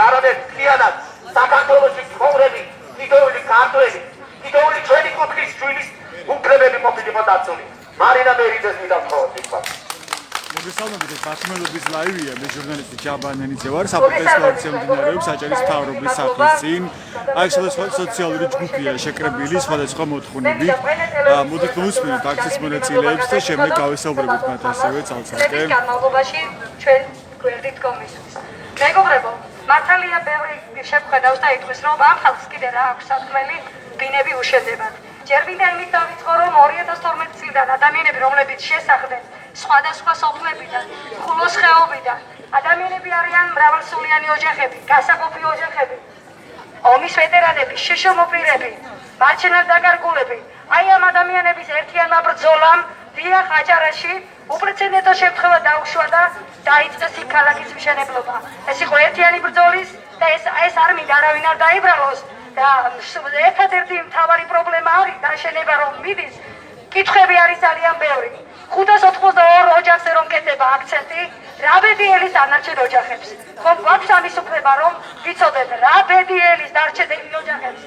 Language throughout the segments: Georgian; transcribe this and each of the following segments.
არამედ მთლიანად საქართველოში ცხოვრები დიდოული ქართველი, დიდოული ჩვენი კუთხის შვილის უფლებები მოფიდიყო დაცული. მარინა მერიძეს მიდამხოლოდ თქვა. მოგესალმებით, ეს ბათუმელობის ლაივია, მე ჟურნალისტი ჯაბან ნენიძე ვარ, საპროტესტო აქცია მიმდინარეობს აჭარის მთავრობის სახლის წინ. აი სხვადასხვა სოციალური ჯგუფია შეკრებილი სხვადასხვა მოთხოვნებით. მოდით მოусმინოთ აქციის მონაწილეებს და შემდეგ გავესაუბრებთ მათ ასევე ცალ-ცალკე. განმავლობაში ჩვენ გვერდით კომისიის. მეგობრებო, მართალია ბევრი შეფხვედავს და იტყვის, რომ ამ ხალხს კიდე რა აქვს სათქმელი ბინები უშედებათ. ჯერ ვინდა იმით დავიწყო, რომ 2012 წლიდან ადამიანები, რომლებიც შესახდნენ სხვადასხვა სოფლებიდან, ხულოს ხეობიდან, ადამიანები არიან მრავალსულიანი ოჯახები, გასაყოფი ოჯახები, ომის ვეტერანები, შიშომოპირები, მარჩენად დაკარგულები. აი ამ ადამიანების ერთიანმა ბრძოლამ დიახ აჭარაში უპრეცედენტო შემთხვევა დაუშვა და დაიწყეს იქ ქალაქის მშენებლობა. ეს იყო ერთიანი ბრძოლის და ეს არ მინდა არავინ არ დაიბრალოს და ერთადერთი მთავარი პრობლემა არის დაშენება რომ მიდის. კითხვები არის ძალიან ბევრი. 582 ოჯახზე რომ კეთდება აქცენტი, რა ბედიელის დანარჩენ ოჯახებს. ხომ გვაქვს ამის უფლება რომ ვიცოდეთ რა ბედიელის დარჩენილი ოჯახებს.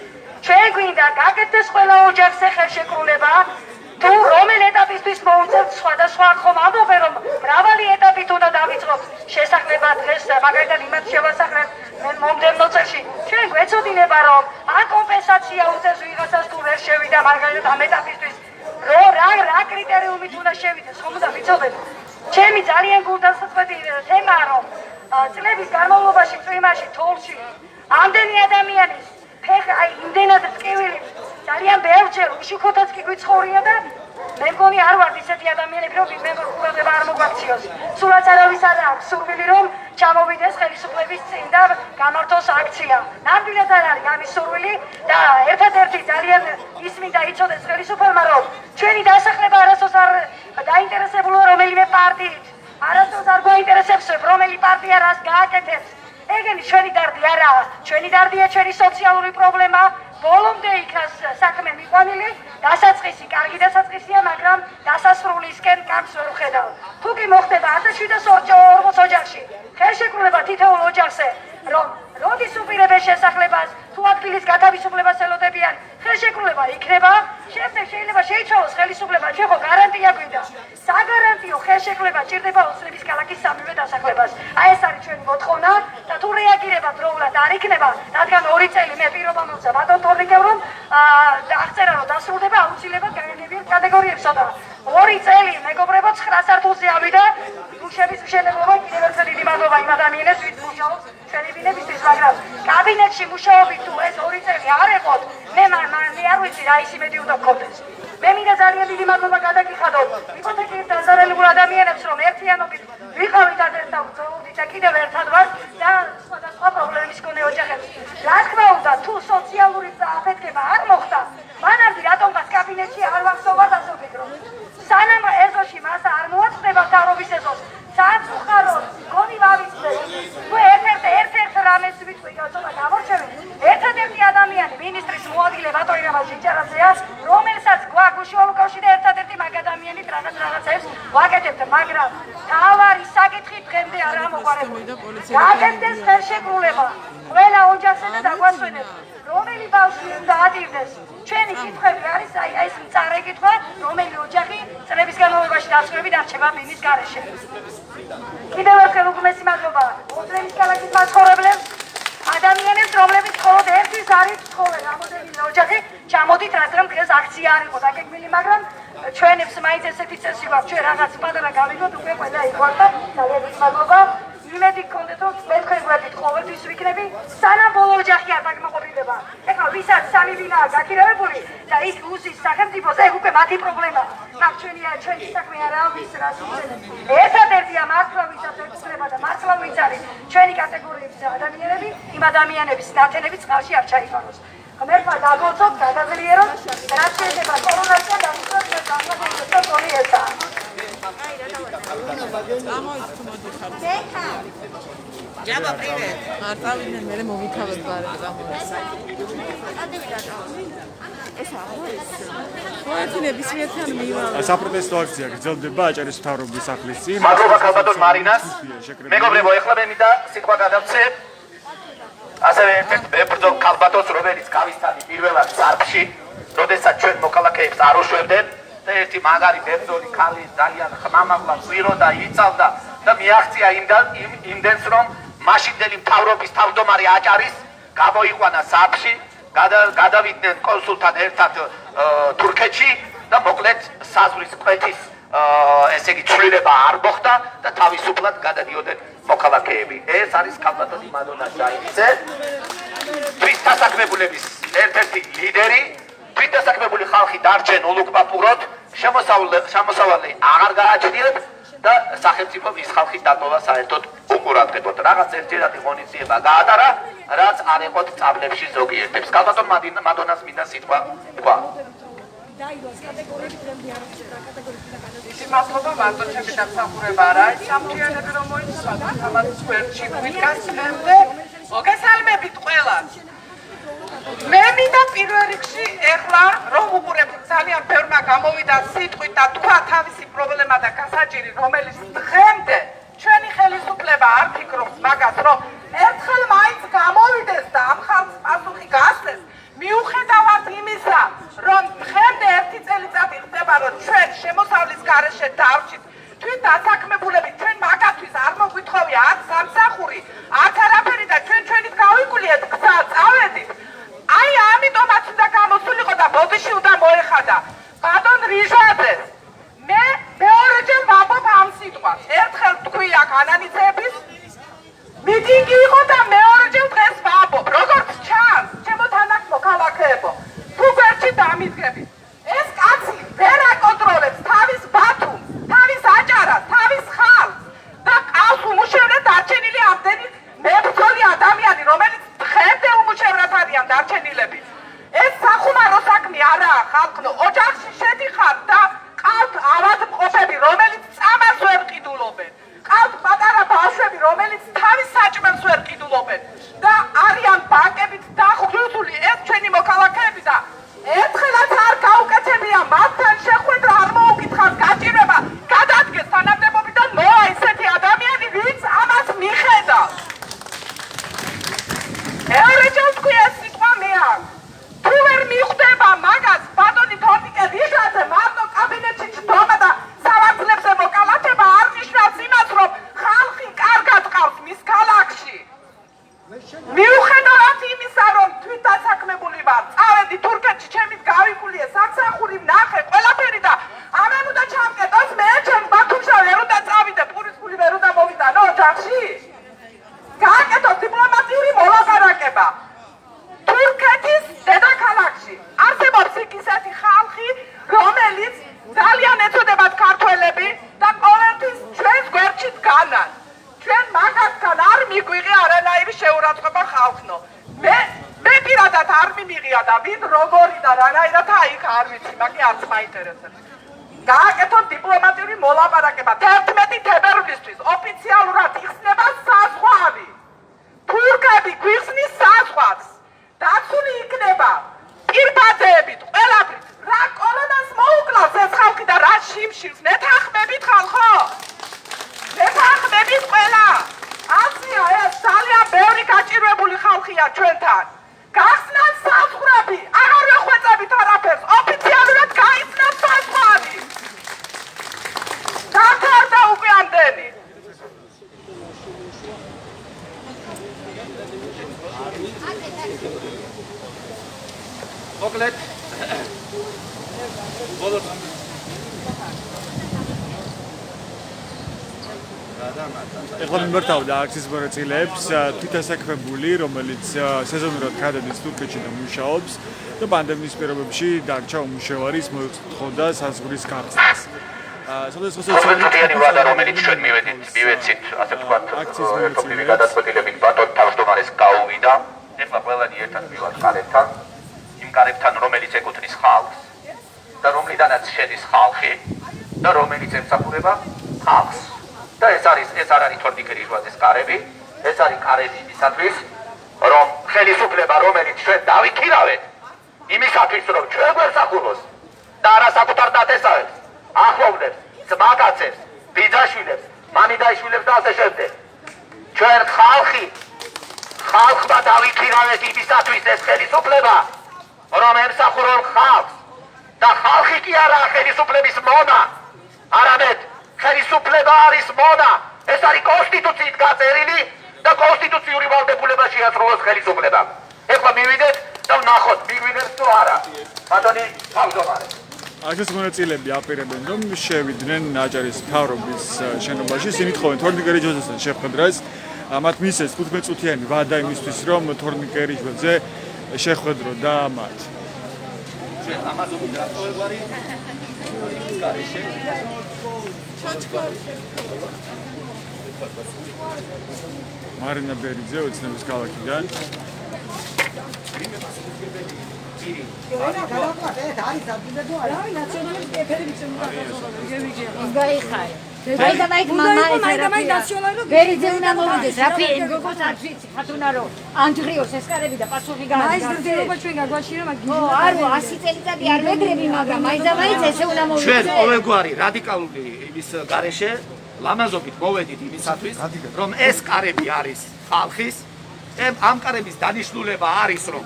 ჩვენ გვინდა გაკეთდეს ყველა ოჯახზე ხელშეკრულება, თუ რომელ ეტაპისთვის მოუწევთ სხვადასხვა ხომ ამბობენ რომ მრავალი ეტაპით უნდა დავიწყოთ შესაძლებლობა დღეს მაგალითად იმათ შევასახოთ მომდევნო წელში. ჩვენ გვეცოდინება რომ ან კომპენსაცია უწევს ვიღაცას თუ ვერ შევიდა მაგალითად ამ ეტაპისთვის. რა კრიტერიუმით უნდა შევიდეს, ხომ უნდა ვიცოდეთ. ჩემი ძალიან გულდასაწყვეტი თემაა, რომ წლების განმავლობაში წვიმაში, თოვლში ამდენი ადამიანის ფეხი, აი იმდენად ტკივილი ძალიან ბევრჯერ უშუქოთაც კი გვიცხოვრია და მე მგონი არ ვართ ისეთი ადამიანები, რომ მე ყურადღება არ მოგვაქციოს. სულაც არავის არ აქვს სურვილი, რომ ჩამოვიდეს ხელისუფლების წინ და გამართოს აქცია. ნამდვილად არ არის ამის სურვილი და ერთადერთი ძალიან ისმინდა იცოდეს ხელისუფლებმა, რომ ჩვენი დასახლება არასდროს არ დაინტერესებულა რომელიმე პარტიით. არასდროს არ გვაინტერესებს რომელი პარტია რას გააკეთებს. ეგენი ჩვენი დარდი არაა. ჩვენი დარდია ჩვენი სოციალური პრობლემა. ბოლომდე იქას საქმე მიყვანილი, დასაწყისი, კარგი დასაწყისია, მაგრამ დასასრულისკენ კარგს ვერ ვხედავ. თუ კი მოხდება 1740 ოჯახში, ხელშეკრულება თითოეულ ოჯახზე, რომ როდის უპირებენ შესახლებას, თუ ადგილის გათავისუფლებას ელოდებიან, ხელშეკრულება იქნება, შემდეგ შეიძლება შეიცვალოს ხელისუფლება, ჩვენ ხო გარანტია გვინდა. საგარანტიო ხელშეკრულება ჭირდება ოცნების ქალაქის სამივე დასახლებას. აი ეს არის ჩვენი მოთხოვნა და თუ რეაგირება დროულად არ იქნება, რადგან 2 წელი მე პირობა მოვცა ბატონ თორნიკევ რომ აღწერა რომ დასრულდება აუცილებლად გაიგებიან კატეგორიებსა და 2 წელი მეგობრებო 9 სართულზე ავიდა გუშების მშენებლობა კიდევ ერთხელ დიდი მადლობა იმ ადამიანებს ვინც მუშაობს ჩვენი ბინებისთვის, მაგრამ კაბინეტში მუშაობით თუ ეს 2 წელი არ ეყოთ, მე არ ვიცი რა ისიმედი უნდა გქონდეს. მე მინდა ძალიან დიდი მადლობა გადაგიხადოთ იპოთეკით დაზარალებულ ადამიანებს, რომ ერთიანობით ვიყავით ადერთა ვწოვდით და კიდევ ერთად ვარ და სხვადასხვა პრობლემის მქონე ოჯახებს. რა თქმა უნდა, თუ სოციალური აფეთქება არ მოხდა, მანამდე რატომღაც კაბინეტში არ ვახსოვართ ასოფიქრო. სანამ ეზოში მასა არ მოაწყდება თავრობის ეზოს, სამწუხაროდ გონი ვავიწყდეთ. თუ ერთ-ერთ რამეს ვიტყვი ცოტა გამორჩევი, ერთადერთი ადამიანი მინისტრის მოადგილე ბატონი რამაზ ჯიჯარაძეა, რომელსაც გვაქვს უშუალო და ერთადერთი მაგ ადამიანით რაღაცებს ვაკეთებთ, მაგრამ თავარი საკითხი დღემდე არაა მოყარებული. გაკეთდეს ხელშეკრულება ყველა ოჯახზე და დაგვასვენებს, რომელი ბავშვი უნდა ადირდეს. ჩვენი კითხვები არის აი ეს მწარე კითხვა, რომელი ოჯახი წლების განმავლობაში დასწრებით არჩება ბინის გარეშე. კიდევ ერთხელ უგმესი მადლობა ოცნების ქალაქის მაცხოვრებლებს, ადამიანებს, რომლებიც მხოლოდ ერთის არის ცხოვრება რამოდენიმე ოჯახი. ჩამოდით, რადგან დღეს აქცია არ იყო დაგეგმილი, მაგრამ ჩვენებს მაინც ესეთი წესი გვაქვს, ჩვენ რაღაც პატარა გავიგოთ, უკვე ყველა იყვართ და ძალიან დიდი მადლობა. იმედი გქონდეთ, რომ მე თქვენ გვერდით ყოველთვის ვიქნები, სანამ ბოლო ოჯახი არ დაგმოყრიბდება. ეხლა ვისაც სამი ბინაა გაქირავებული და ის უსის სახელმწიფოს, ეგ უკვე მათი პრობლემა. მაგ ჩვენი საქმე არაა, ვის რას უწევს. ერთადერთია მართლა ვისაც ეკუთვნება და მართლა ვინც არის ჩვენი კატეგორიების ადამიანები, იმ ადამიანების ნათენები წყალში არ ჩაიყვანოს. ღმერთმა დაგოცოთ, გადაძლიეროთ, რაც შეიძლება კორონასთან დამოუკიდებლად განმარტოთ და თორე ესაა. Java, привет. Артавიდან მე მომითავებ ბარეთ წამოეს. ეს არის. მოეცი ნებისმიერთან მივალ. საპროტესტო აქცია გრძელდება აჭარის მთავრობის სახლის წინ. მადლობა ქალბატონ მარინას. მეგობრებო, ეხლა მე მინდა სიტყვა გადავცე ასევე ერთ-ერთ მებრძოლ ქალბატონს, რომელიც გავისთანი პირველად სარფში, როდესაც ჩვენ მოქალაქეებს არ უშვებდნენ და ერთი მაგარი მებრძოლი ქალი ძალიან ხმამაღლა ყვირო და იცავდა და მიაღწია იმდენს, რომ მაშინდელი მთავრობის თავმჯდომარე აჭარის გამოიყვანა სარფში, გადავიდნენ კონსულთან ერთად თურქეთში და მოკლედ საზღვრის კვეთის ესე იგი ცვლილება არ მოხდა და თავისუფლად გადადიოდნენ მოქალაქეები. ეს არის ქალბატონი მადონა ჟაინიძე, თვითდასაქმებულების ერთ-ერთი ლიდერი, თვითდასაქმებული ხალხი დარჩენ ულუგ-ბაპუროდ, შემოსავალი აღარ გააჩნიათ და სახელმწიფომ ის ხალხის დატოვა საერთოდ უყურადღებოდ. რაღაც ერთჯერადი ღონისძიება გაატარა, რაც არ ეყოთ წაბლებში ზოგიერთებს. ქალბატონ მადონას მინდა სიტყვა თქვა. მადლობა მარტო ჩემი დამსახურება არა ის სამთიანები რომ მოიცადა თამარ სვერჩი ვიკასმემდე მოგესალმებით ყველას მე მინდა პირველ რიგში ეხლა რომ უყურებ ძალიან ბევრმა გამოვიდა სიტყვით და თქვა თავისი პრობლემა და გასაჭირი რომელიც დღემდე ჩვენი ხელისუფლება არ ფიქრობს მაგას რომ ერთხელ მაინც გამოვიდეს და ამ ხალხს პასუხი გასცეს მიუხედავად იმისა რომ დღემდე ერთი წელიწადი ხდება რომ ჩვენ შემოსავლის გარეშე დავრჩით თვით დასაქმებულები ჩვენ მაგათთვის არ მოგვითხოვია არც სამსახური არც არაფერი და ჩვენით გავიკულიეთ გზა წავედით აი ამიტომაც უნდა გამოსულიყო და ბოდიში უნდა მოეხადა ბატონ რიჟაძეს მე მეორეჯერ ვამბობ ამ სიტყვას ერთხელ თქვია განანიძების მიტინგი იყო და მეორეჯერ დღეს ვამბობ როგორც ჩანს ჩემო მოქალაქეებო თუ გვერდში დამიდგებით ეს კაცი ვერ აკონტროლებს თავის ბათუმს თავის აჭარას თავის ხალხს და ყავს უმუშევრად დარჩენილი ამდენი მებრძოლი ადამიანი რომელიც დღემდე უმუშევრად არიან დარჩენილები ეს სახუმარო საქმე არაა ხალხო ოჯახში შედიხართ და ყავთ ავადმყოფები რომელიც წამალს ვერ ყიდულობენ ყავთ პატარა ბავშვები რომელიც თავის საჭმელს ვერ ყიდულობენ და არიან ბანკებით დახვდრული ეს ჩვენი მოქალაქეები და ერთხელაც არ გაუკეთებია მათთან შეხვედრა არ მოუკითხავს გაჭირება გადადგეს თანამდებობიდან მოა ისეთი ადამიანი ვინც ამას მიხედავს ერეჯერ თქვი ეს სიტყვა მე არ თუ ვერ მიხვდება მაგას ბატონი თორნიკე რიჟაძე მარტო კაბინეტში ჩდომა და სავარცხლებზე მოკალათება არ ნიშნავს იმას რომ ხალხი კარგად ყავს მის ქალაქში მიუხედავად იმისა რომ თვითდასაქმებული ვარ წავედი თურქეთში ჩემით გავიკულიე სამსახური ვნახე ყველაფერი და ამან უნდა ჩამკეტოს მე ჩემ ბათუმში ვერ უნდა წავიდე პურის ფული ვერ უნდა მოვიტანო ოჯახში გააკეთო დიპლომატიური მოლაპარაკება თურქეთის დედაქალაქში არსებობს ისეთი ხალხი რომელიც ძალიან ეწოდებათ ქართველები და ყოველთვის ჩვენს გვერდში დგანან ჩვენ მაგასთან არ მიგვიღე არანაირი შეურაცხყოფა ხალხნო მე პირადად არ მიმიღია და ვინ როგორი და რანაირად აიქ არ ვიცი მაგე არც მაინტერესებს გააკეთოთ დიპლომატიური მოლაპარაკება 11 თებერვლისთვის ოფიციალურად იხსნება საზღვარი თურქები გვიხსნის საზღვარს დაცული იქნება პირბადეებით ყველაფრით რა კორონას მოუკლავს ეს ხალხი და რა შიმშილს მეთანხმებით ხალხო მეთანხმებით ყველა აცია ეს ძალიან ბევრი გაჭირვებული ხალხია ჩვენთან გახსნათ საზღვრები აღარ ვეხვეწებით არაფერს ოფიციალურად გაიხსნათ საზღვარი გახარდა უკვე ამდენი მოკლედ ბოლოს ეხლა მიმართავდა აქციის მონაწილეებს თვითდასაქმებული, რომელიც სეზონურად გადადის თურქეთში და მუშაობს და პანდემიის პირობებში დარჩა უმუშევარი, ის მოითხოვდა საზღვრის გახსნას. სხვადასხვა სოციალური ვადა, რომელიც ჩვენ მივეცით, ასე ვთქვათ, სოფლიო გადაწყვეტილებით ბატონ თავმჯდომარეს გაუვიდა. ეხლა ყველანი ერთად მივართ კარებთან, იმ კარებთან, რომელიც ეკუთვნის ხალხს და რომლიდანაც შედის ხალხი და რომელიც ემსახურება ხალხს. და ეს არ არის თორნიკე რიჟაძეს კარები, ეს არის კარები იმისათვის, რომ ხელისუფლება, რომელიც ჩვენ დავიქირავეთ, იმისათვის, რომ ჩვენ გვესახუროს და არა საკუთარ დაწესავებს, ახლოვნებს, ძმაკაცებს, ბიძაშვილებს, მამიდაიშვილებს და ასე შემდეგ. ჩვენ ხალხი ხალხმა დავითვირავეთ იმისათვის ეს ხელისუფლება, რომ ემსახურონ ხალხს და ხალხი კი არა ხელისუფლების მონა, არამედ ხელისუფლება არის მონა. ეს არის კონსტიტუციით გაწერილი და კონსტიტუციური ვალდებულება შეასრულოს ხელისუფლებამ. ეხლა მივიდეთ და ვნახოთ, მიგვიგებს თუ არა. ბატონი თავმჯდომარე. აქაც მონაწილეები აპირებენ, რომ შევიდნენ აჭარის მთავრობის შენობაში, ისინი თხოვენ თორნიკე რიჯვაძესთან შეხვედრას. მათ მისცეს 15 წუთიანი ვადა იმისთვის, რომ თორნიკე რიჯვაძე შეხვედრო და მათ. ამაზონი გასწორებარი გარეშე. მარინა ბერიძე ოცნების ქალაქიდან. ბერიძე უნდა მოვიდეს, რაფი გოგოს არ ვიცი, ხათუნარო, ანდრიოს ეს კარები და პასუხი გააჩნდა. მაინც ძლიერობა ჩვენ გაგვაჩინა, მაგრამ არო 100 წელიწადი არ ვეგრები, მაგრამ მაინც ესე უნდა მოვიდეს. ჩვენ ყოველგვარი რადიკალური იმის გარეშე ლამაზობით მოვედით იმისათვის, რომ ეს კარები არის ხალხის, ამ კარების დანიშნულება არის, რომ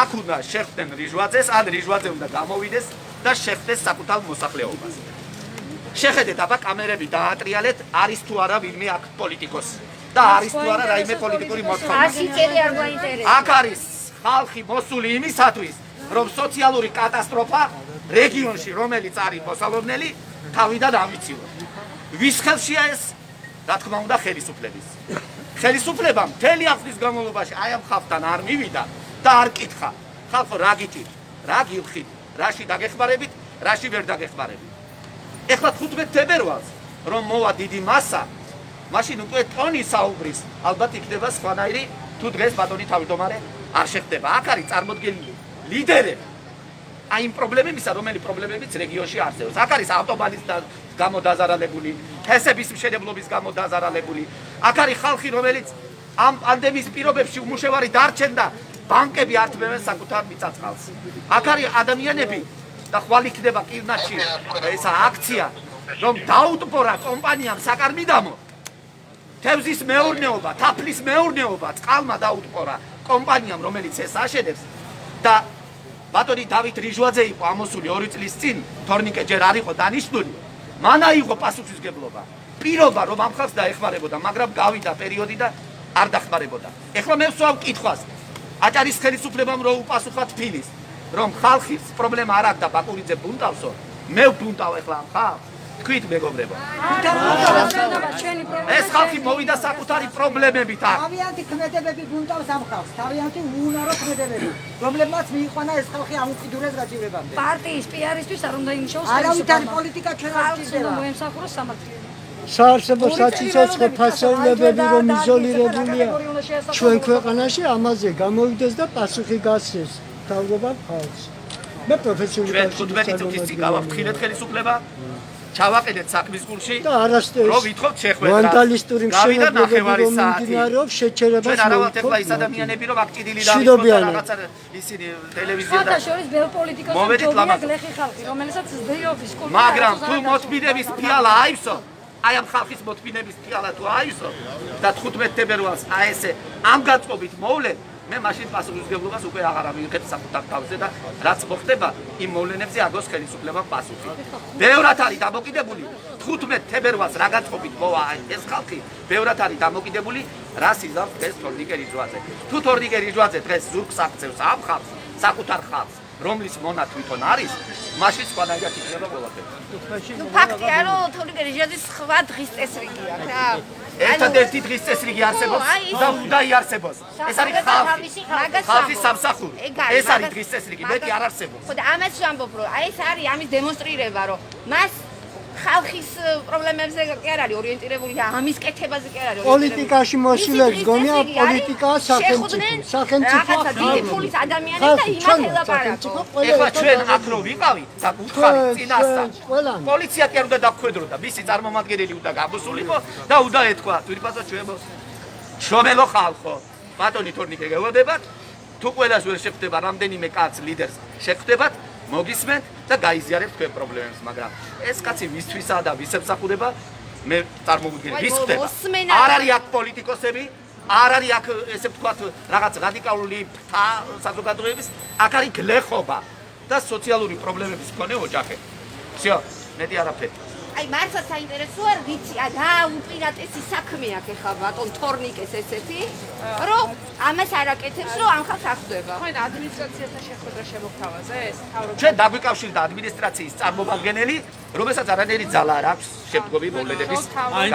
აქ უნდა შეხვდნენ რიჟვაძეს, ან რიჟვაძე უნდა გამოვიდეს და შეხვდეს საკუთარ მოსახლეობას. შეხედეთ, აბა კამერები დაატრიალეთ, არის თუ არა ვინმე აქ პოლიტიკოსი და არის თუ არა რაიმე პოლიტიკური მოთხოვნა. 100 წელი არ გვაინტერესებს. აქ არის ხალხი მოსული იმისათვის, რომ სოციალური კატასტროფა რეგიონში, რომელიც არის მოსალოდნელი, თავიდან ამიცილოს. ვის ხელშია ეს? რა თქმა უნდა, ხელისუფლების. ხელისუფლება მთელი ახლის განმავლობაში აი ამ ხალხთან არ მივიდა და არ კითხა. ხალხო, რა გიჭირ? რა გილხით? რაში დაგეხმარებით? რაში ვერ დაგეხმარებით? ეხლა 15 თებერვალს რომ მოვა დიდი მასა, მაშინ უკვე ტონი საუბრის, ალბათ იქნება სხვანაირი, თუ დღეს ბატონი თავმჯდომარე არ შეხდება. აქ არის წარმოდგენილი ლიდერები. აი იმ პრობლემებისა, რომელი პრობლემებიც რეგიონში არსებობს. აქ არის ავტობანის გამო დაზარალებული, ჰესების მშენებლობის გამო დაზარალებული. აქ არის ხალხი, რომელიც ამ პანდემიის პირობებში უმუშევარი დარჩენდა, ბანკები ართმევენ საკუთარ მიწა-წყალს. აქ არის ადამიანები და ხვალ იქნება კირნაში ესა აქცია, რომ დაუტბორა კომპანიამ საკარმიდამო, თევზის მეურნეობა, თაფლის მეურნეობა, წყალმა დაუტბორა კომპანიამ, რომელიც ეს აშენებს და ბატონი დავით რიჟვაძე იყო ამოსული 2 წლის წინ, თორნიკე ჯერ არ იყო დანიშნული, მან აიღო პასუხისმგებლობა, პირობა რომ ამ ხალხს დაეხმარებოდა, მაგრამ გავიდა პერიოდი და არ დახმარებოდა. ეხლა მე ვსვამ კითხვას, აჭარის ხელისუფლებამ რო უპასუხა თბილის, რომ ხალხის პრობლემა არ აქვს და ბაკურიძე ბუნტავსო, მე ვბუნტავ ეხლა ამ ხალხს, თქვით მეგობრებო. ეს ხალხი მოვიდა საკუთარი პრობლემებით აქ. თავიანთი ქმედებები ბუნტავს ამ ხალხს, თავიანთი უუნარო ქმედებები, რომლებმაც მიიყვანა ეს ხალხი ამ უკიდურეს გაჭირვებამდე. პარტიის პიარისთვის არ უნდა იმუშაოს არავითარი პოლიტიკა ჩვენ არ ჭირდება. მოემსახუროს სამართლიანი. საარსებო საციცოცხლო ფასეულებები რომ იზოლირებულია ჩვენ ქვეყანაში, ამაზე გამოვიდეს და პასუხი გასცეს თავრობამ ხალხს. მე პროფესიული ჩვენ 15 წუთის წინ გავაფრთხილეთ ხელისუფლება, ჩავაყენეთ საქმის გულში და არასდროს რომ ვითხოვთ შეხვედრა. ვანდალისტური გავიდა მშენებლობები ნახევარი რომ საათი. მიმდინარეობს, შეჩერებას ჩვენ არავათ ეხლა ის ადამიანები რომ აქ ჭიდილი დავიწყოთ და რაღაცა ისინი ტელევიზია და შორის ბევრ პოლიტიკოსი მოვედით ჯობია ლამაზად. გლეხი ხალხი, რომელსაც ზრდიობის კულტურა მაგრამ თუ მოთმინების ფიალა აივსო, აი ამ ხალხის მოთმინების ფიალა თუ აივსო და 15 თებერვალს აი ესე ამ გაწყობით მოვლენ, მე მაშინ პასუხისმგებლობას უკვე აღარ ამივიღებ საკუთარ თავზე და რაც მოხდება იმ მოვლენებზე აგოს ხელისუფლებამ პასუხი. ბევრად არის დამოკიდებული 15 თებერვალს რა გაწყობით მოვა ეს ხალხი, ბევრად არის დამოკიდებული რა სიზავს დღეს თორნიკე რიჟვაძე. თუ თორნიკე რიჟვაძე დღეს ზურგს აქცევს ამ ხალხს, საკუთარ ხალხს, რომლის მონა თვითონ არის, მაშინ სხვანაირად იქნება ყველაფერი. ნუ ფაქტია, რომ თორნიკე რიჟვაძის სხვა დღის წესრიგია რა. ერთადერთი დღის წესრიგი არსებობს და უნდა იარსებოს. ეს არის ხალხის სამსახური. ეს არის დღის წესრიგი, მეტი არ არსებობს. ხო და ამას ვამბობ, რომ აი ეს არის ამის დემონსტრირება, რომ მას ხალხის პრობლემებზე კი არ არის ორიენტირებული და ამის კეთებაზე კი არ არის ორიენტირებული. პოლიტიკაში მოსულებს გონია პოლიტიკა სახელმწიფო დიდი ფულის ადამიანები და იმათ ელაპარაკო. ეხლა ჩვენ აქ რო ვიყავით და უთხარი წინასწარ პოლიცია კი არ უნდა დაგხვედროდა, მისი წარმომადგენელი უნდა გამოსულიყო და უნდა ეთქვა თვითფასო შრომელო ხალხო, ბატონი თორნიკე გელოდებათ, თუ ყველას ვერ შეხვდება რამდენიმე კაც ლიდერს შეხვდებათ, მოგისმენთ და გაიზიარებთ თქვენ პრობლემებს, მაგრამ ეს კაცი ვისთვისაა და ვის ემსახურება, მე წარმოვიდგინე ვის ხდება. არ არის აქ პოლიტიკოსები, არ არის აქ ესე ვთქვათ რაღაც რადიკალური საზოგადოების აქ არის გლეხობა და სოციალური პრობლემების მქონე ოჯახები. всё, მეტი არაფერი. აი მართლა საინტერესოა ვიცი, რა უპირატესი საქმე აქვს ახლა ბატონ თორნიკეს ესეთი, რომ ამას არაკეთებს, რომ ამ ხალხს ახდება. თქვენ ადმინისტრაციასთან შეხვედრა შემოგთავაზე ეს თავრობ. ჩვენ დაგვიკავშირდა ადმინისტრაციის წარმომადგენელი, რომელსაც არანაირი ძალა არ აქვს შემდგომი მოვლენების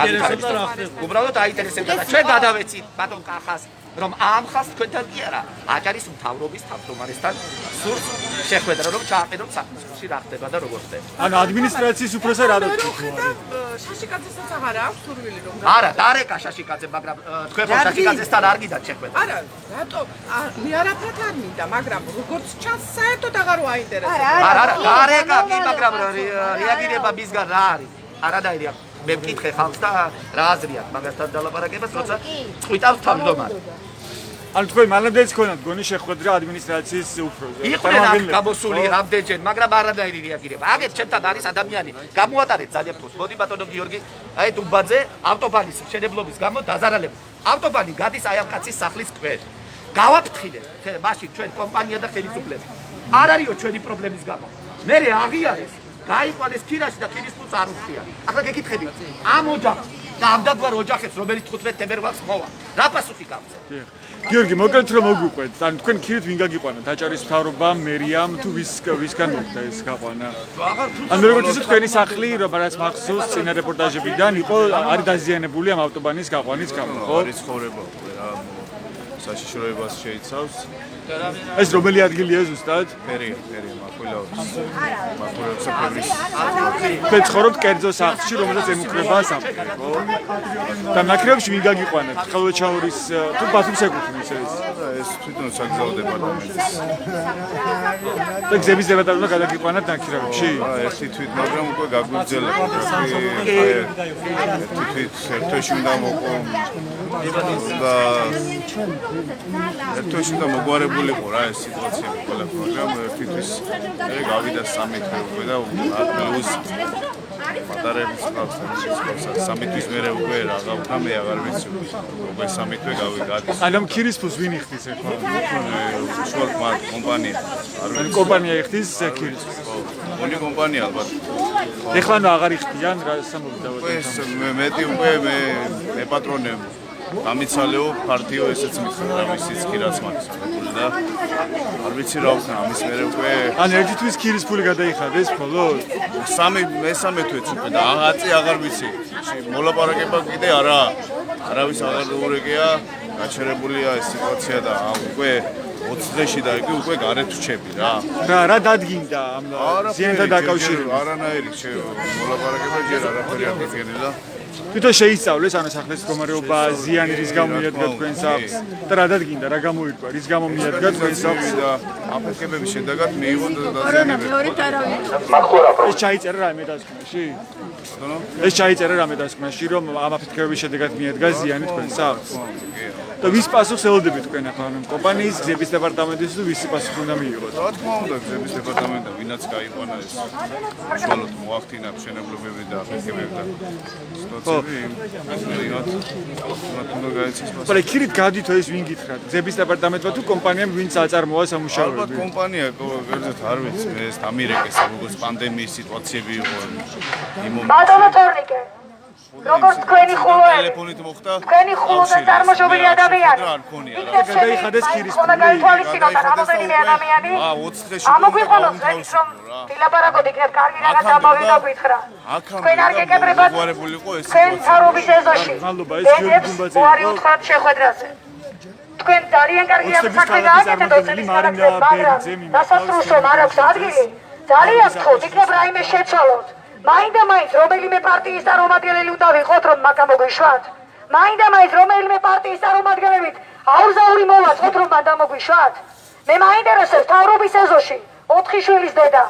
განვითარების. უბრალოდ აინტერესებდა და ჩვენ გადავეცით ბატონ კახას, რომ ამ ხალხს თქვენთან კი არა, აჭარის მთავრობის თავმჯდომარესთან სურს შეხვედრა, რომ ჩააყენოთ საქმეში რა ხდება და როგორ ხდება. ანუ ადმინისტრაციის უფროსა რა დაგვრჩა? შაშიკაძესაც აღარ აქვს სურვილი რომ არა, დარეკა შაშიკაძე, მაგრამ თქვენ ხო შაშიკაძესთან არ გიდათ შეხვედრა? არა, რატო? მე არაფრად არ მინდა, მაგრამ როგორც ჩანს, საერთოდ აღარ ვაინტერესებს. არა, დარეკა კი, მაგრამ რეაგირება მისგან რა არის? არანაირი აქვს. მე მკითხე ხალხს და რა აზრი აქვს მაგასთან დალაპარაკებას, როცა წვითავს თავმჯდომარე. ანუ თქვენ მანამდეც ქონათ გონი შეხვედრა ადმინისტრაციის უფროსზე. იყვნენ აქ გამოსული რამდენჯერ, მაგრამ არანაირი რეაგირება. აგერ ჩემთან არის ადამიანი, გამოატარეთ ძალიან ფულს. მოდი ბატონო გიორგი, აი დუბაძე ავტობანის მშენებლობის გამო დაზარალებული. ავტობანი გადის აი ამ კაცის სახლის ქვეშ. გავაფრთხილეთ, მაშინ ჩვენ კომპანია და ხელისუფლება. არ არისო ჩვენი პრობლემის გამო. მე აღიარეს, გაიყვანეს ქირაში და ქირის ფულს არ უხდია. ახლა გეკითხები, ამ ოჯახს და ამ დაგвар ოჯახებს, რომელიც 15 თებერვალს მოვა, რა პასუხი გაქვს? გიორგი, მოკლედ რომ მოგვიყვეთ, ანუ თქვენ ქირით ვინ გაგიყვანათ? აჭარის მთავრობამ, მერიამ თუ ვისგან მოხდა ეს გაყვანა? ანუ როგორც ისე თქვენი სახლი, რაც მახსოვს წინა რეპორტაჟებიდან იყო, არის დაზიანებული ამ ავტობანის გაყვანის გამო, ხო? არის ცხოვრება რა საშიშროებას შეიცავს. ეს რომელი ადგილია ზუსტად? ფერია, მახვილაობს. მახვილაობს ფებრის. თქვენ ცხოვრობთ კერძო სახლში, რომელსაც ემუქრება სამხედრო, ხო? და ნაკრებში ვინ გაგიყვანათ? ხელვეჩაურის თუ ბათუმს ეკუთვნის ეს? ეს თვითონ საგზაო დეპარტამენტის. და გზების დეპარტამენტმა გადაგიყვანათ ნაკრებში? ერთი თვით, მაგრამ უკვე გაგვიგზავნე. თვით ერთოში უნდა მოყო და ერთოში უნდა მოგვარებულიყო რა ეს სიტუაციები ყველაფერი, მაგრამ ერთთვის მე გავიდა 3 თვე უკვე და პლუს მატარების ყავს სამი თვის მერე უკვე რა გავხდა მე აღარ ვიცი უკვე 3 თვე გავიგადის. ანუ ქირის ფულს ვინ იხდის ახლა? შუალ კომპანია. ანუ კომპანია იხდის ქირის ფულს. მონი კომპანია ალბათ. ეხლა ნუ აღარ იხდიან რა სამომდავად. ეს მეტი უკვე მე პატრონე გამიცალეო პარტიო ესეც მითხრა რა ვიციც კი რაც მაქვს და არ ვიცი რა ვქნა ამის მერე უკვე ანუ ერთი თვის ქირის ფული გადაიხადეს მხოლოდ მესამე თვეც უკვე და აღაწი აღარ ვიცი მოლაპარაკება კიდე არავის აღარ დაურეკია გაჩერებულია ეს სიტუაცია და უკვე 20 დღეში და იგი უკვე გარეთ რჩები რა დადგინდა ამ ზიანთან დაკავშირებით არანაირი მოლაპარაკება ჯერ არაფერი არ გიგენილა თვითონ შეისწავლეს ანუ სახლის მდგომარეობა ზიანი რის გამო მიადგა თქვენ სახლს და რა დადგინდა რა გამოირკვა რის გამო მიადგა თქვენ სახლს და აფეთქებების შედეგად მიიღო დაზიანებები ეს ჩაიწერა რამე დასკვნაში ეს ჩაიწერა რამე დასკვნაში რომ ამ აფეთქებების შედეგად მიადგა ზიანი თქვენ სახლს და ვის პასუხს ელოდებით თქვენ ახლა კომპანიის გზების დეპარტამენტის თუ ვისი პასუხი უნდა მიიღოს რა თქმა უნდა გზების დეპარტამენტი ვინაც გაიყვანა ეს უშუალოდ მოახდინა მშენებლობები და აფეთქებები და მაგრამ ქირით გადით ეს ვინ გითხრათ? გზების დეპარტამენტმა თუ კომპანიამ ვინც აწარმოა სამუშაოები? ალბათ კომპანია კერძოდ არ ვიცი, მე ეს ამირეკეს როგორც პანდემიის სიტუაციები იყო. ბატონო თორნიკე. როგორც თქვენი ხულოები. ტელეფონით მოხდა. თქვენი ხულოზე წარმოშობილი ადამიანი. გადაიხადეს ქირის ფული. გაითვალისწინოთ რამოდენიმე ადამიანი. 20 დღეში ამოგვიყოლოს ეს რომ დილაპარაკოთ იქნებ კარგი რაღაც ამოვიდა გითხრა. თქვენ არ გეკებრებათ. თქვენ თავრობის ეზოში. მადლობა ეს გიორგი გუმბაძე. ვარი უთხრათ შეხვედრაზე. თქვენ ძალიან კარგი საფრთხე გააკეთეთ ოცნების მაგრამ დასასრულო არ აქვს ადგილი. ძალიან გთხოვთ იქნებ რაიმე შეცვალოთ. მაინდა-მაინც რომელიმე პარტიის წარმომადგენელი უნდა ვიყოთ რომ მაგა მოგვიშვათ. მაინდა-მაინც რომელიმე პარტიის წარმომადგენლებით აუზაური მოვაწყოთ რომ მაგა მოგვიშვათ. მე მაინტერესებს თავრობის ეზოში 4 შვილის დედა.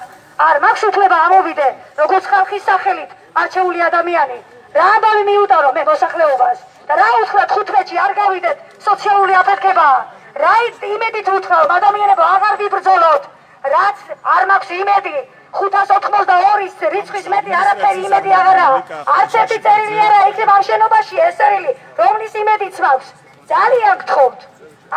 არ მაქვს უფლება ამოვიდე როგორც ხალხის სახელით არჩეული ადამიანი. რა ამბავი მიუტარო მე მოსახლეობას და რა უთხრათ 15-ში არ გავიდეთ სოციალური აფეთქებაა. რა იმედით უთხრალ ადამიანებო აღარ გიბრძოლოთ. რაც არ მაქვს იმედი 582-ის რიცხვის მეტი არაფერი იმედი აღარაა. არც ერთი წერილი არა იქნება ამ შენობაში ეს წერილი, რომლის იმედიც მაქვს. ძალიან გთხოვთ.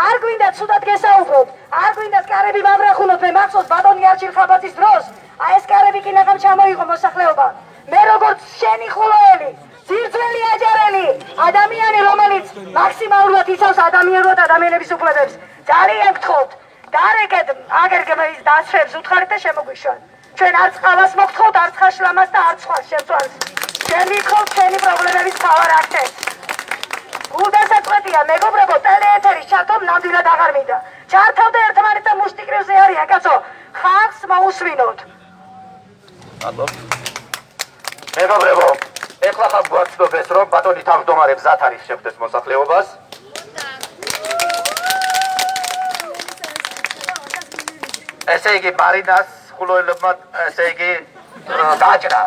არ გვინდათ ცუდად გესაუბროთ, არ გვინდათ კარები მავრახუნოთ, მე მახსოვს ბატონი არჩილ ხაბაძის დროს, აი ეს კარები კინაღამ ჩამოიღო მოსახლეობა. მე როგორც შენი ხულოელი, ძირძველი აჯარელი, ადამიანი, რომელიც მაქსიმალურად იცავს ადამიანურად ადამიანების უფლებებს, ძალიან გთხოვთ, დარეკეთ აგერგემის დასრებს უთხარით და შემოგვიშვათ. ჩვენ არც ყავას მოგთხოვთ, არც ხაშლამას და არც სხვა შემწვალს. ჩვენ ვიქხოვთ ჩვენი პრობლემების მთავარ აქცენტს. გულდასაწყვეტია, მეგობრებო, ტელეეთერის ჩართომ ნამდვილად აღარ მინდა. ჩართავდა ერთმანეთს და მუშტიკრივზე არიან, კაცო, ხალხს მოусვინოთ. მეგობრებო, ეხლა ხარ გვაცნობეს, რომ ბატონი თავმჯდომარე გზად არის შეხვდეს მოსახლეობას. ესე იგი, მარინას ხულოელებმა, ესე იგი, დაჭრა.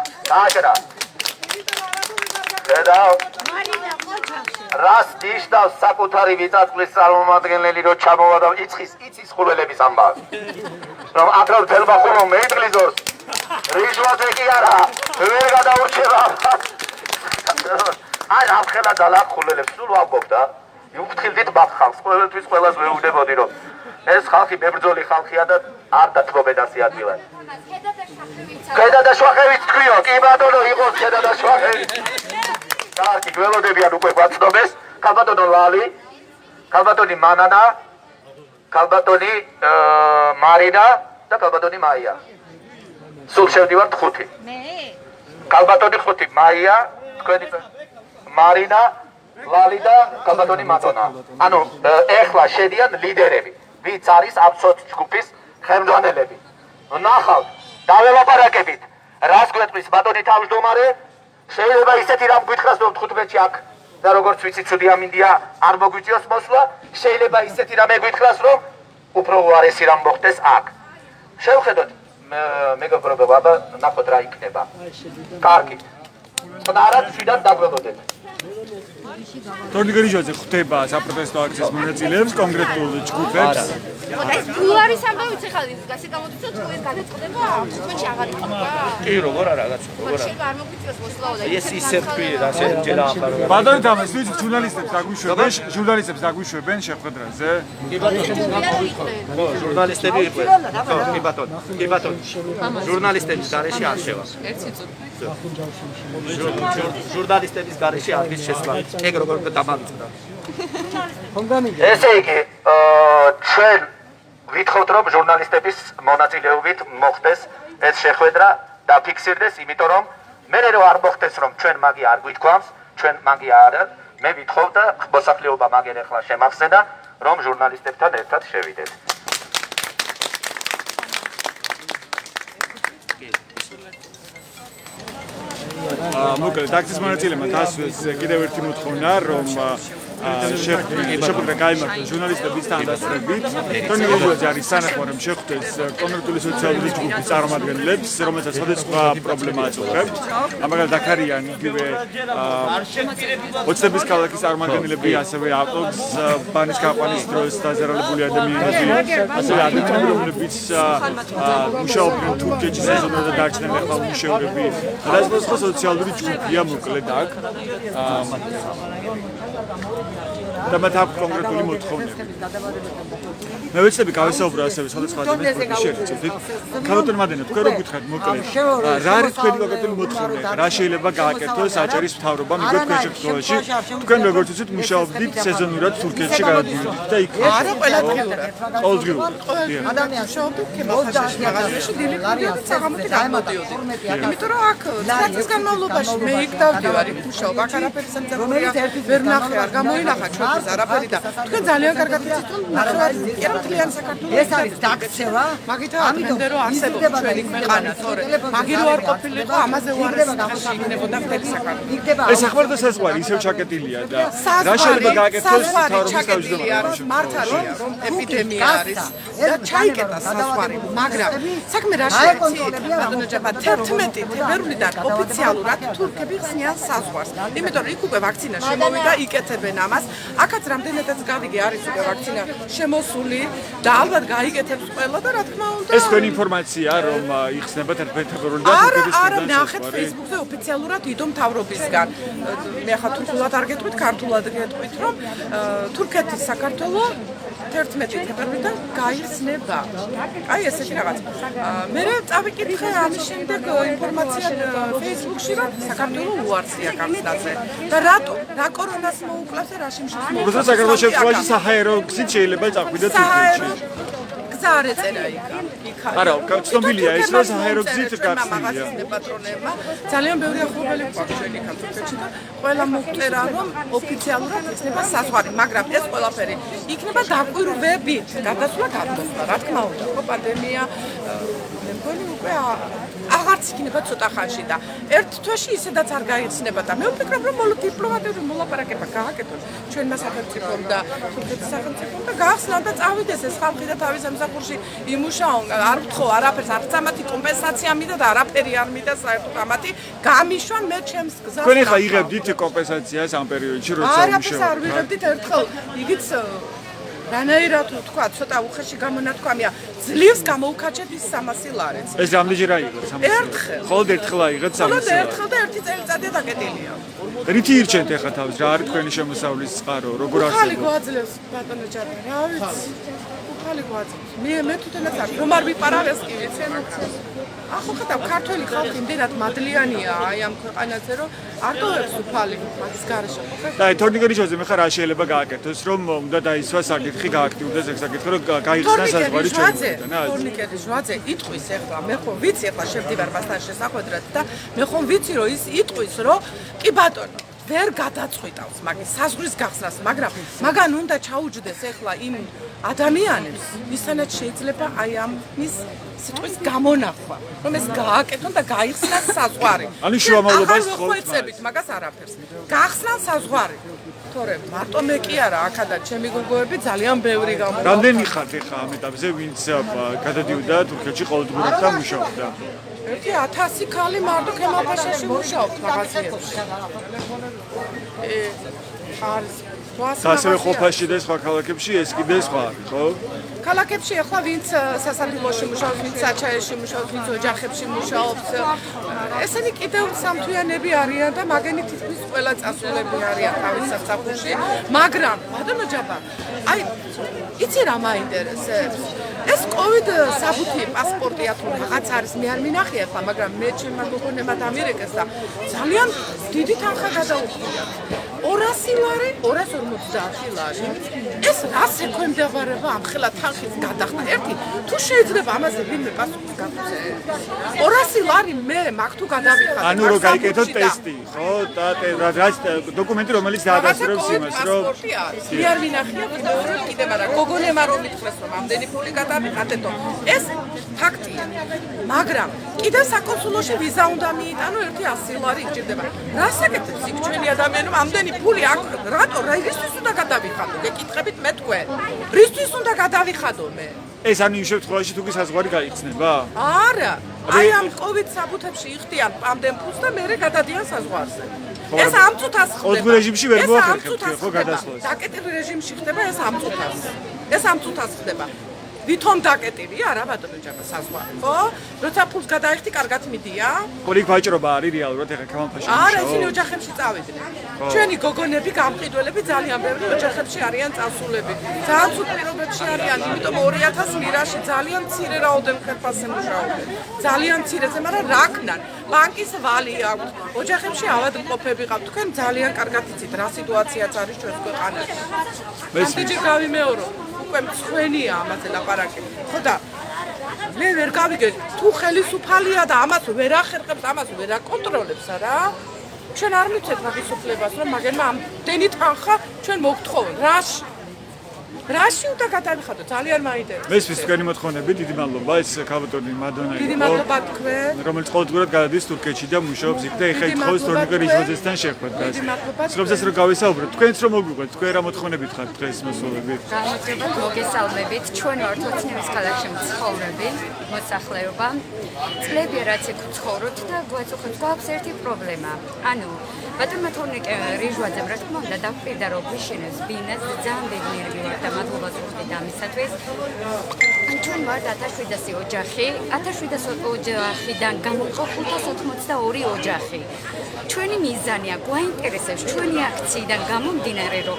ხედავ, რას ნიშნავს საკუთარი ვიწაწვლის წარმომადგენელი, რომ ჩამოვა და იცის ხულოელების ამბავს. რომ აქ რომ თელმა ხულო მეიდღლიზოს, რიჟვაზე კი არა, ვერ გადაურჩება. აი, ამხელა დალაკ ხულოელებს სულ ვამბობ და ვიფრთხილდით მაგ ხალხს, ყველთვის ყველას ვეუბნებოდი, რომ ეს ხალხი მებრძოლი ხალხია და არ დათმობედასი ადგილად. ხედა და შვახევით თქვიო, კი ბატონო, იყოს ხედა და შვახევით. კარგი, გველოდებიან უკვე გვაცნობეს, ქალბატონო ლალი, ქალბატონი მანანა, ქალბატონი მარინა და ქალბატონი მაია. სულ შევდივართ 5. ქალბატონი 5, მაია, თქვენი მარინა, ლალი და ქალბატონი მადონა. ანუ ეხლა შედიან ლიდერები, ვინც არის ამ სოციალ-ჯგუფის ხელმძღვანელები. ნახავთ, დაველაპარაკებით, რას გვეტყვის ბატონი თავმჯდომარე, შეიძლება ისეთი რამ გითხრას, რომ 15-ში აქ და როგორც ვიცი, ცუდი ამინდია არ მოგვიწიოს მოსვლა, შეიძლება ისეთი რამე გითხრას, რომ უფრო უარესი რამ მოხდეს აქ. შევხედოთ, მეგობრებო, აბა ნახოთ რა იქნება. კარგი. წყნარად შვიდად დაგველოდეთ. თორნიგერიჟოძე ხვდება საპროტესტო აქციის მონაწილეებს, კონკრეტულ ჯგუფებს. ეს თუ არის ამბავიც ახლა გასი გამოდის თუ ეს გადაწყდება თქვენში აღარ იქნება? კი, როგორ არა, კაცო, როგორ არა. შეიძლება არ მოგვიწევს მოსვლაო და ეს ისე თქვი, ასე ჯერა ახლა. ბატონი თამას, ვიცი, ჟურნალისტებს დაგვიშვებენ შეხვედრაზე. კი ბატონო, ჟურნალისტები იყვნენ. კი ბატონო. ჟურნალისტების გარეშე არ შევა. ერთი წუთი. ჟურნალისტების გარეშე არ ვის შესვლა. ეგ როგორ დამამწყდა. ესე იგი, ჩვენ ვითხოვთ, რომ ჟურნალისტების მონაწილეობით მოხდეს ეს შეხვედრა და ფიქსირდეს, იმიტომ რომ მე რო არ მოხდეს, რომ ჩვენ მაგი არ გვითქვამს, ჩვენ მაგი არ, მე ვითხოვ და მოსახლეობა მაგერ ახლა შემახსენა, რომ ჟურნალისტებთან ერთად შევიდეთ. მოკლედ, აქციის მონაწილეებმა დასვეს კიდევ ერთი მოთხოვნა, რომ შეხვედრა გაიმართოს ჟურნალისტების თანდასწრებით. თორნიგერიჟოძე არის სანახო, რომ შეხვდეს კონკრეტული სოციალური ჯგუფის წარმომადგენლებს, რომელსაც სხვადასხვა პრობლემა აწუხებთ. მაგალითად, აქ არიან იგივე ოცნების ქალაქის წარმომადგენლები, ასევე ავტოგზ ბანის გაყვანის დროს დაზარალებული ადამიანები, ასევე ადამიანები, რომლებიც მუშაობდნენ თურქეთში სეზონურად და დარჩნენ ახლა უმუშევრები. და სხვა სოციალური ჯგუფია მოკლედ აქ. და მათ აქვს კონკრეტული მოთხოვნები. მე ვეცდები გავესაუბრო ასევე სხვადასხვა ადამიანებს შეერთებით. ქალბატონ მადენა, თქვენ რო გითხრათ მოკლედ, რა არის თქვენი კონკრეტული მოთხოვნები? რა შეიძლება გააკეთოს აჭარის მთავრობამ იგივე თქვენ შემთხვევაში? თქვენ როგორც ვიცით, მუშაობდით სეზონურად თურქეთში გადადიდით და იქ არა ყველადღიურად. ყოველდღიურად. ადამიანი მუშაობდით ქემალხაშაში მაღაზიაში დილით და საღამოთი გამოდიოდი. იმიტომ რომ აქ წლის განმავლობაში მე იქ დავდივარ, იქ მუშაობ, აქ არაფერი სამძებურია, ვერ ნახე, არ გამოინახა ჩვენთვის არაფერი და თქვენ ძალიან კარგად იცით, რომ ნახევარი ერთლიან საქართველოს ეს არის დაქცევა, მაგითა ამიტომ რომ არსებობს ჩვენი ქვეყანა, თორე მაგი რო არ ყოფილიყო, ამაზე უარესი იქნებოდა მთელი საქართველო. ეს ახმარდა საზღვარი ისევ ჩაკეტილია და რა შეიძლება გააკეთოს მთავრობის თავმჯდომარეს? მართა რომ ეპიდემია არის და ჩაიკეტა საზღვარი, მაგრამ საქმე რა შეიძლება? ბატონო ჯაბა 11 თებერვლიდან ოფიციალურად თურქები ხსნიან საზღვარს. იმიტომ რომ იქ უკვე ვაქცინა შემოვიდა, იკეთებენ ამას. აქაც რამდენადაც გავიგე არის უკვე ვაქცინა შემოსული და ალბათ გაიგეთებს ყველა და რა თქმა უნდა ეს თქვენი ინფორმაცია რომ იხსნება 11 ფებრუარიდან არა ნახეთ Facebook-ზე ოფიციალურად იდო მთავრობისგან მე ხა თურქულად არ გეტყვით ქართულად გეტყვით რომ თურქეთის საქართველოს 11 თებერვლიდან გაიხსნება. აი ესეთი რაღაც. მე წავიკითხე ამის შემდეგ ინფორმაცია Facebook-ში რომ საქართველოს უარსია გახსნაზე. და რატო? რა კორონას მოუკლავს და რა შემთხვევაში მოუკლავს? უბრალოდ საქართველოს შემთხვევაში საჰაერო გზით შეიძლება წახვიდეთ თურქეთში. გზა არ ეწერა იქ. არა, ცნობილია ის რომ საჰაერო გზით გახსნილია. პატრონებმა ძალიან ბევრი ახლობელი გვაქვს ჩვენი თურქეთში და ყველა მოგწერა რომ ოფიციალურად იქნება საზღვარი, მაგრამ ეს ყველაფერი იქნება დაკვირვებით. გადასვლა გადასვლა, რა თქმა უნდა, ხო პანდემია მე მგონი უკვე აღარც იქნება ცოტა ხანში და ერთ თვეში ისედაც არ გაიხსნება და მე ვფიქრობ რომ დიპლომატიური მოლაპარაკება გააკეთონ ჩვენმა სახელმწიფომ და თურქეთის სახელმწიფომ და გაახსნან და წავიდეს ეს ხალხი და თავის სამსახურში იმუშაონ არ ვთხოვ არაფერს არც ამათი კომპენსაცია მიდა და არაფერი არ მიდა საერთოდ ამათი გამიშვან მე ჩემს გზას თქვენ ხა იღებდით კომპენსაციას ამ პერიოდში როცა არაფერს არ ვიღებდით ერთხელ იგიც რანაირად თქვა ცოტა უხეში გამონათქვამია ძლივს გამოუქაჩეთ ის 300 ლარიც ეს რამდენჯერ აიღეთ 300 ერთხელ ხოლმე ერთხელ აიღეთ 300 ხოლმე ერთხელ და ერთი წელიწადია დაკეტილია რითი ირჩენთ ახლა თავს რა არის თქვენი შემოსავლის წყარო როგორ ხალი არსებობს გვაძლევს ბატონო ჯარი რა ვიცი ხალი გვაძლევს მე თვითონაც არ რომ არ ვიპარავეს კი ვიცი ახლა ხედავ ქართველი ხალხი იმდენად მადლიანია აი ამ ქვეყანაზე რომ არ დოებს უფალი მაგის გარეშე და თორნიკელიჩოზე მე ხარ რა შეიძლება გააკეთოს რომ უნდა დაისვა საკითხი გააქტიურდეს ეს საკითხი რომ გაიხსნა საზღვარი ჩვენთან თორნიკელიჩოზე იტყვის ახლა მე ხომ ვიცი ახლა შევდივარ მასთან შესახვედრად და მე ხომ ვიცი რომ ის იტყვის რომ კი ბატონო ვერ გადაწყვიტავს მაგის საზღვრის გახსნას მაგრამ მაგან უნდა ჩაუჯდეს ახლა იმ ადამიანებს ვისთანაც შეიძლება აი ამის სიტყვის გამონახვა რომ ეს გააკეთონ და გაიხსნას საზღვარი ანუ შუამავლობას ხოიცებით მაგას არაფერს გახსნან საზღვარი თორე მარტო მე კი არა აქადა ჩემი გოგოები ძალიან ბევრი გამოვიდა რამდენი ხართ ახლა ამ ეტაპზე ვინც გადადიოდა თურქეთში ყოველდღურად და მუშაობდა 1000 ქალი მარტო ქემალ-ფაშაში მუშაობს მაღაზიებში არის ასევე ყოფაში და სხვა ქალაქებში ეს კიდე სხვა არის ხო ქალაქებში ახლა ვინც სასადილოში მუშაობს, ვინც საჩაეში მუშაობს, ვინც ოჯახებში მუშაობს. ესენი კიდევ სამთვიანები არიან და მაგენი თითქმის ყველა წასულები არიან თავის სამსახურში, მაგრამ ბატონო ჯაბა, აი იცი რა მაინტერესებს? ეს COVID საბუთი პასპორტია თუ რაღაც არის, მე არ მინახე ახლა, მაგრამ მე ჩემმა გოგონებმა დამირეკეს და ძალიან დიდი თანხა გადაუხდიათ. 200 ლარი, 250 ლარი. ეს რას ექვემდებარება ამ ხელა თანხის გადახდა? ერთი, თუ შეიძლება ამაზე ვინმე პასუხს გაგცე. 200 ლარი მე მაგ თუ გადავიხადე. ანუ რო გაიკეთო ტესტი, ხო? და რაც დოკუმენტი რომელიც დაადასტურებს იმას, რომ მე არ მინახია კიდე, მაგრამ გოგონებმა რომ მითხრეს რომ ამდენი ფული გადავიხადეთო. ეს ფაქტია. მაგრამ კიდე საკონსულოში ვიზა უნდა მიიტანო 100 ლარი იჭირდება. რას აკეთებს იქ ჩვენი ადამიანები ამდენი ფული აქ რატო რისთვის უნდა გადავიხადო? გეკითხებით მე თქვენ. რისთვის უნდა გადავიხადო მე? ეს ანუ იმ შემთხვევაში თუ საზღვარი გაიხსნება? არა. აი ამ COVID საბუთებში იხდიან ამდენ ფულს და მე გადადიან საზღვარზე. ეს ამ წუთას ხდება. ყოველ რეჟიმში ვერ მოახერხებთ ხო გადასვლას? დაკეტილ რეჟიმში ხდება ეს ამ წუთას. ეს ამ წუთას ხდება. ვითომ დაკეტილია არა ბატონო ჯაბა საზღვარი ხო? როცა ფულს გადაიხდი კარგად მიდია? პოლიკ ვაჭრობა არის რეალურად ეხა ქამალ-ფაშაში. არა, ისინი ოჯახებში წავიდნენ. ჩვენი გოგონები, გამყიდველები ძალიან ბევრი ოჯახებში არიან წასულები. ძალიან ცუდ პირობებში არიან, იმიტომ 2000 ლირაში ძალიან მცირე რაოდენ ხელფასზე მუშაობენ. ძალიან მცირეზე, მაგრამ რა ქნან? ბანკის ვალი აქვს. ოჯახებში ავადმყოფები ყავთ. თქვენ ძალიან კარგად იცით რა სიტუაციაც არის ჩვენს ქვეყანაში. მესმის გავიმეორო. უკვე მცხვენია ამაზე ლაპარაკი. ხო და მე ვერ გავიგე თუ ხელისუფალია და ამას ვერ ახერხებს, ამას ვერ აკონტროლებს რა. ჩვენ არ მიცეთ მაგის უფლებას, რომ მაგენმა ამდენი თანხა ჩვენ მოგთხოვენ. რაში უნდა გადავიხადო? ძალიან მაინტერესებს. მესმის თქვენი მოთხოვნები, დიდი მადლობა. ეს ქალბატონი მადონა იყო. დიდი მადლობა თქვენ. რომელიც ყოველდღურად გადადის თურქეთში და მუშაობს იქ და ეხა ითხოვს რონიკა რიჟვაძესთან შეხვედრას. დიდი მადლობა. სრობსაც რომ გავისაუბროთ, თქვენც რომ მოგვიყვეთ, თქვენ რა მოთხოვნებით ხართ დღეს მოსულები? გამარჯობა, მოგესალმებით. ჩვენ ვართ ოცნების ქალაქში მცხოვრები მოსახლეობა. წლები რაც იქ ვცხოვრობთ და გვაწუხებს გვაქვს ერთი პრობლემა. ანუ ბატონმა თორნიკე რიჟვაძემ რა თქმა უნდა დაგვირდა რომ გვიშენებს ბინას ძალიან ბედნიერები ვართ და მადლობას ვუხდით ამისათვის. ჩვენ ვართ 1700 ოჯახი, 1700 ოჯახიდან გამოყო 582 ოჯახი. ჩვენი მიზანია გვაინტერესებს ჩვენი აქციიდან გამომდინარე რომ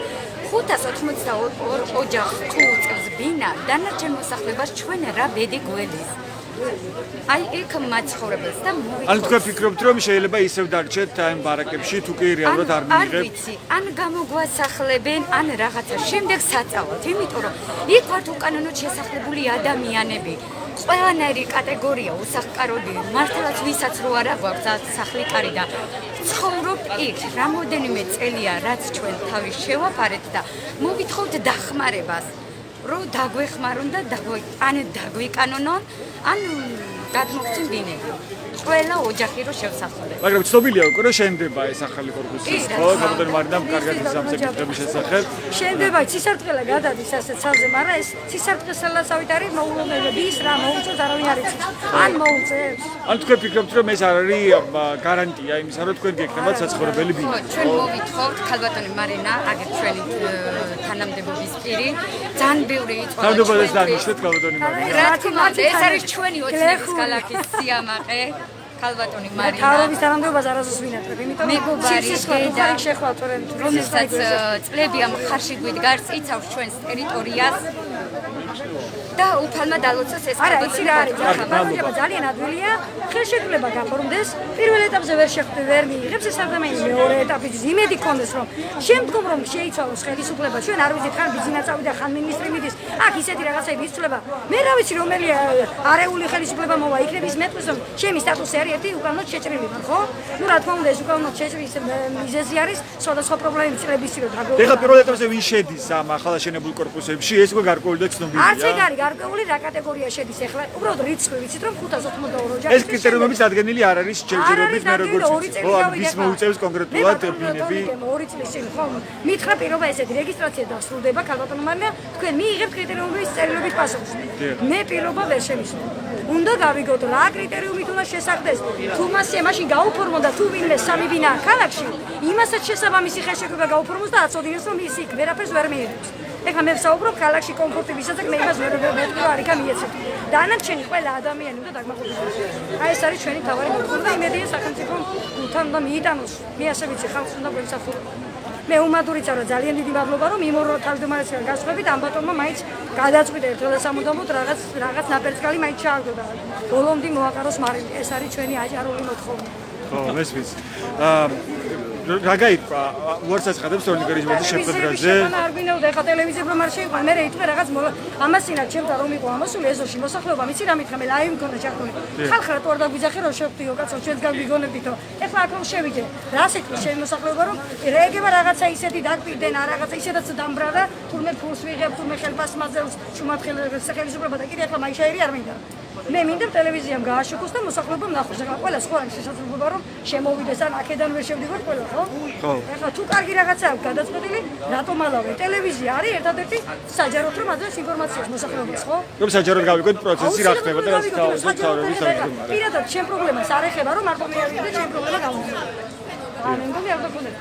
582 ოჯახს თუ უწევს ბინა, დანარჩენ მოსახლეობას ჩვენ რა ბედი გველის. აი იქ მაცხოვრებელს და მოვიწყოთ. ანუ თქვენ ფიქრობთ რომ შეიძლება ისევ დარჩეთ ამ ბარაკებში თუ კი რეალურად არ მიიღებთ? არ ვიცი, ან გამოგვასახლებენ, ან რაღაცა შემდეგ საწავოთ, იმიტომ რომ იქ ვართ უკანონოდ შესახლებული ადამიანები. ყველანაირი კატეგორია უსახლკაროდი, მართლაც ვისაც რო არა გვაქვს სახლი კარი და ცხოვრობ იქ რამოდენიმე წელია, რაც ჩვენ თავის შევაფარეთ და მოგითხოვთ დახმარებას. რო დაგვეხმარონ და ან დაგვიკანონონ, ან გადმოგცემ ბინები. ყველა ოჯახი რო შევსახურებ. მაგრამ ცნობილია უკვე რომ შენდება ეს ახალი კორპუსი, ხო? ქალბატონი მარინამ კარგად სამსაკითხების შესახებ. შენდება ცისარტყელა გადადის ასე ცალზე, მაგრამ ეს ცისარტყელსავით არის მოულოდნელი ის რა მოუწევს არავინ არ იცის. ან მოუწევს. ან თქვენ ფიქრობთ რომ ეს არ არის გარანტია იმისა რომ თქვენ გეკნებათ საცხოვრებელი ბინა? ხო, ჩვენ მოვითხოვთ ქალბატონი მარინა, აგერ ჩვენი თანამდებობის პირი, ძალიან ბევრი იწვა. თანამდებობას დანიშნეთ ქალბატონი მარინა. რა თქმა უნდა, ეს არის ჩვენი ოცნების ქალაქის სიამაყე. ქალბატონი მარინა. თავის თანამდებობას არასდროს ვინატრებ, იმიტომ მეგობარი და შეხვალთ რომელსაც წლებია მხარში გვიდგარს, იცავს ჩვენს ტერიტორიას. და უფალმა დალოცოს ეს ქალბატონი მარინა. ძალიან ადვილია, ხელშეკრულება გაფორმდეს, პირველ ეტაპზე ვერ მიიღებს ეს ადამიანი მეორე ეტაპის იმედი კონდეს რომ შემდგომ რომ შეიცვალოს ხელისუფლება, ჩვენ არ ვიცით ხან ბიზნა წავიდა, ხან მინისტრი მიდის, აქ ისეთი რაღაცები იცვლება. მე რა ვიცი რომელი არეული ხელისუფლება მოვა, იქნებ ის მეტყვის რომ ჩემი სტატუსი არის ერთი უკანონოდ შეჭრილი ვარ, ხო? ნუ რა თქმა უნდა ეს უკანონოდ შეჭრის მიზეზი არის სხვადასხვა პრობლემები წლების რო დაგო. ეხლა პირველ ეტაპზე ვინ შედის ამ ახალაშენებულ კორპუსებში? ეს უკვე გარკვეული და ცნობილია. არც ეგ არის გარკვეული რა კატეგორია შედის ეხლა უბრალოდ რიცხვი ვიცით რომ 582 ოჯახი. ეს კრიტერიუმები წარდგენილი არ არის ჯერჯერობით მე როგორც ვიცი. ხო, ან ვის მოუწევს კონკრეტულად ბინები? 2 წლის წინ ხო მითხრა პირობა ესეთი რეგისტრაცია დასრულდება ქალბატონო მარინა, თქვენ მიიღებთ კრიტერიუმების წერილობით პასუხს. მე პირობა ვერ შემისვა. უნდა გავიგოთ რა კრიტერიუმით უნდა შესახდეს. თუ მასე მაშინ გაუფორმო და თუ ვინმე სამი ბინა ქალაქში, იმასაც შესაბამისი ხელშეკრულება გაუფორმოს და აწოდინოს რომ ის იქ ვერაფერს ვერ მიიღებს. ეხლა მე ვსაუბრობ ქალაქში კომფორტებისაც და მე იმას ვერ არიქა მიეცეთ. დანარჩენი ყველა ადამიანი უნდა დაგმაყურებოს. აი ეს არის ჩვენი თავარი მოთხოვნა და იმედია სახელმწიფო თან და მიიტანოს. მე ასე ვიცი ხალხს უნდა გვემსახურა. მე უმადურიც არა ძალიან დიდი მადლობა რომ იმორო თავმჯდომარესთან გასხვებით ამ ბატონმა მაინც გადაწყვიტა ერთდღე სამუდამოდ რაღაც ნაპერწკალი მაინც ჩააგდო და ბოლომდე მოაყაროს მარილი. ეს არის ჩვენი აჭარული მოთხოვნა. ხო, მესმის. რა გაირკვა უარსაც ხადებს თორნიკე რიჟვაძის შეხვედრაზე? არ გვინდოდა ეხა ტელევიზიაზე რომ არ შეიყვან, მე იტყვე რაღაც ამასინა ჩემთან რომ იყო ამასული ეზოში მოსახლეობა ვიცი რა მითხრა მე ლაივი მქონდა ჩართული. ხალხ რა თუ არ დაგვიძახე რომ შევხვდიო კაცო ჩვენს გაგვიგონებდითო. ეხლა აქ რომ შევიდე, რას ეკრა შენ მოსახლეობა რომ რეგება რაღაცა ისეთი დაგპირდნენ, რაღაცა ისედაც დამბრადა, თურმე ფულს ვიღებ, თურმე ხელფასმაზე შუმად ხელისუფლება და კიდე ეხლა მაიშაერი არ მინდა. მე მინდა ტელევიზიამ გააშუქოს და მოსახლეობამ ნახოს. ეხლა ყველა სხვა არის შესაძლებლობა რომ შემოვიდეს ან აქედან ვერ შევდივარ ყველა, ხო? ხო. ეხლა თუ კარგი რაღაცა აქვს გადაწყვეტილი, რატომ ალავე? ტელევიზია არის ერთადერთი საჯაროდ რომ აძლევს ინფორმაციას მოსახლეობას, ხო? რომ საჯაროდ გავიგოთ პროცესი რა ხდება და რაც თავაზობთ თავების სამშობლოში. პირადად ჩემ პრობლემას არ ეხება რომ არ მომიარიდე და ჩემ პრობლემა გავუძინო.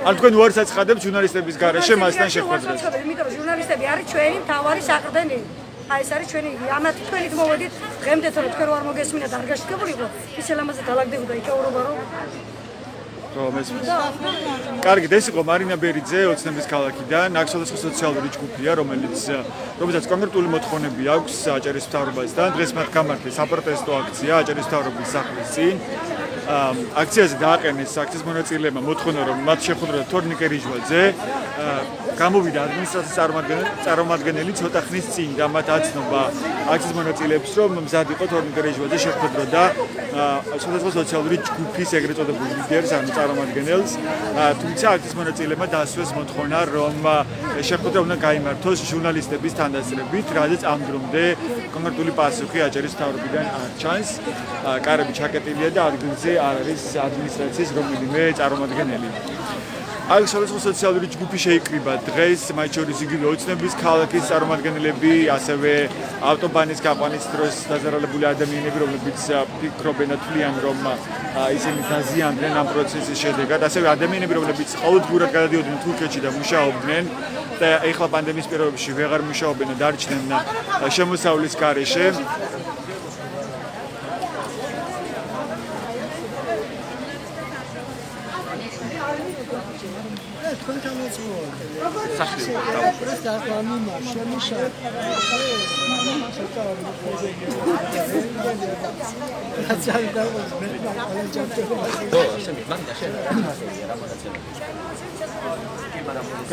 ან თქვენ უარსაც ხადებს ჟურნალისტების გარეშე მასთან შეხვედრას. იმიტომ რომ ჟურნალისტები არის ჩვენი მთავარი საყრდენი. აი ეს არის ჩვენი ამათ თქვენით მოვედით დღემდე თორე თქვენ არ მოგესმინათ არ გაშკებულიყო ის ელამაზე დალაგდებოდა იქაურობა რომ ხო მესმის. კარგი, ეს იყო მარინა ბერიძე ოცნების ქალაქიდან, აქ სხვადასხვა სოციალური ჯგუფია, რომელსაც კონკრეტული მოთხოვნები აქვს აჭარის მთავრობასთან. დღეს მათ გამართეს საპროტესტო აქცია აჭარის მთავრობის სახლის წინ. აქციაზე დააყენეს აქციის მონაწილეებმა მოთხოვნა რომ მათ შეხვედრა თორნიკე რიჟვალძე გამოვიდა ადმინისტრაციის წარმომადგენელი ცოტა ხნის წინ და მათ აცნობა აქციის მონაწილეებს რომ მზად იყო თორნიკე რიჟვალძე შეხვედრა და სხვადასხვა სოციალური ჯგუფის ეგრეთ წოდებულ ლიდერს ან წარმომადგენელს თუმცა აქციის მონაწილეებმა დაასვეს მოთხოვნა რომ შეხვედრა უნდა გაიმართოს ჟურნალისტების თანდასწრებით რადგან ამ დრომდე კონკრეტული პასუხი აჭარის მთავრობიდან არ ჩანს კარები ჩაკეტილია და ადგილზე არ არის ადმინისტრაციის რომელიმე წარმომადგენელი. აქ სხვადასხვა სოციალური ჯგუფი შეიკრიბა დღეს, მათ შორის იგივე ოცნების ქალაქის წარმომადგენლები, ასევე ავტობანის გაყვანის დროს დაზარალებული ადამიანები, რომლებიც ფიქრობენ და თვლიან, რომ ისინი დაზიანდნენ ამ პროცესის შედეგად, ასევე ადამიანები, რომლებიც ყოველდღურად გადადიოდნენ თურქეთში და მუშაობდნენ და ეხლა პანდემიის პირობებში ვეღარ მუშაობენ და დარჩნენ შემოსავლის გარეშე.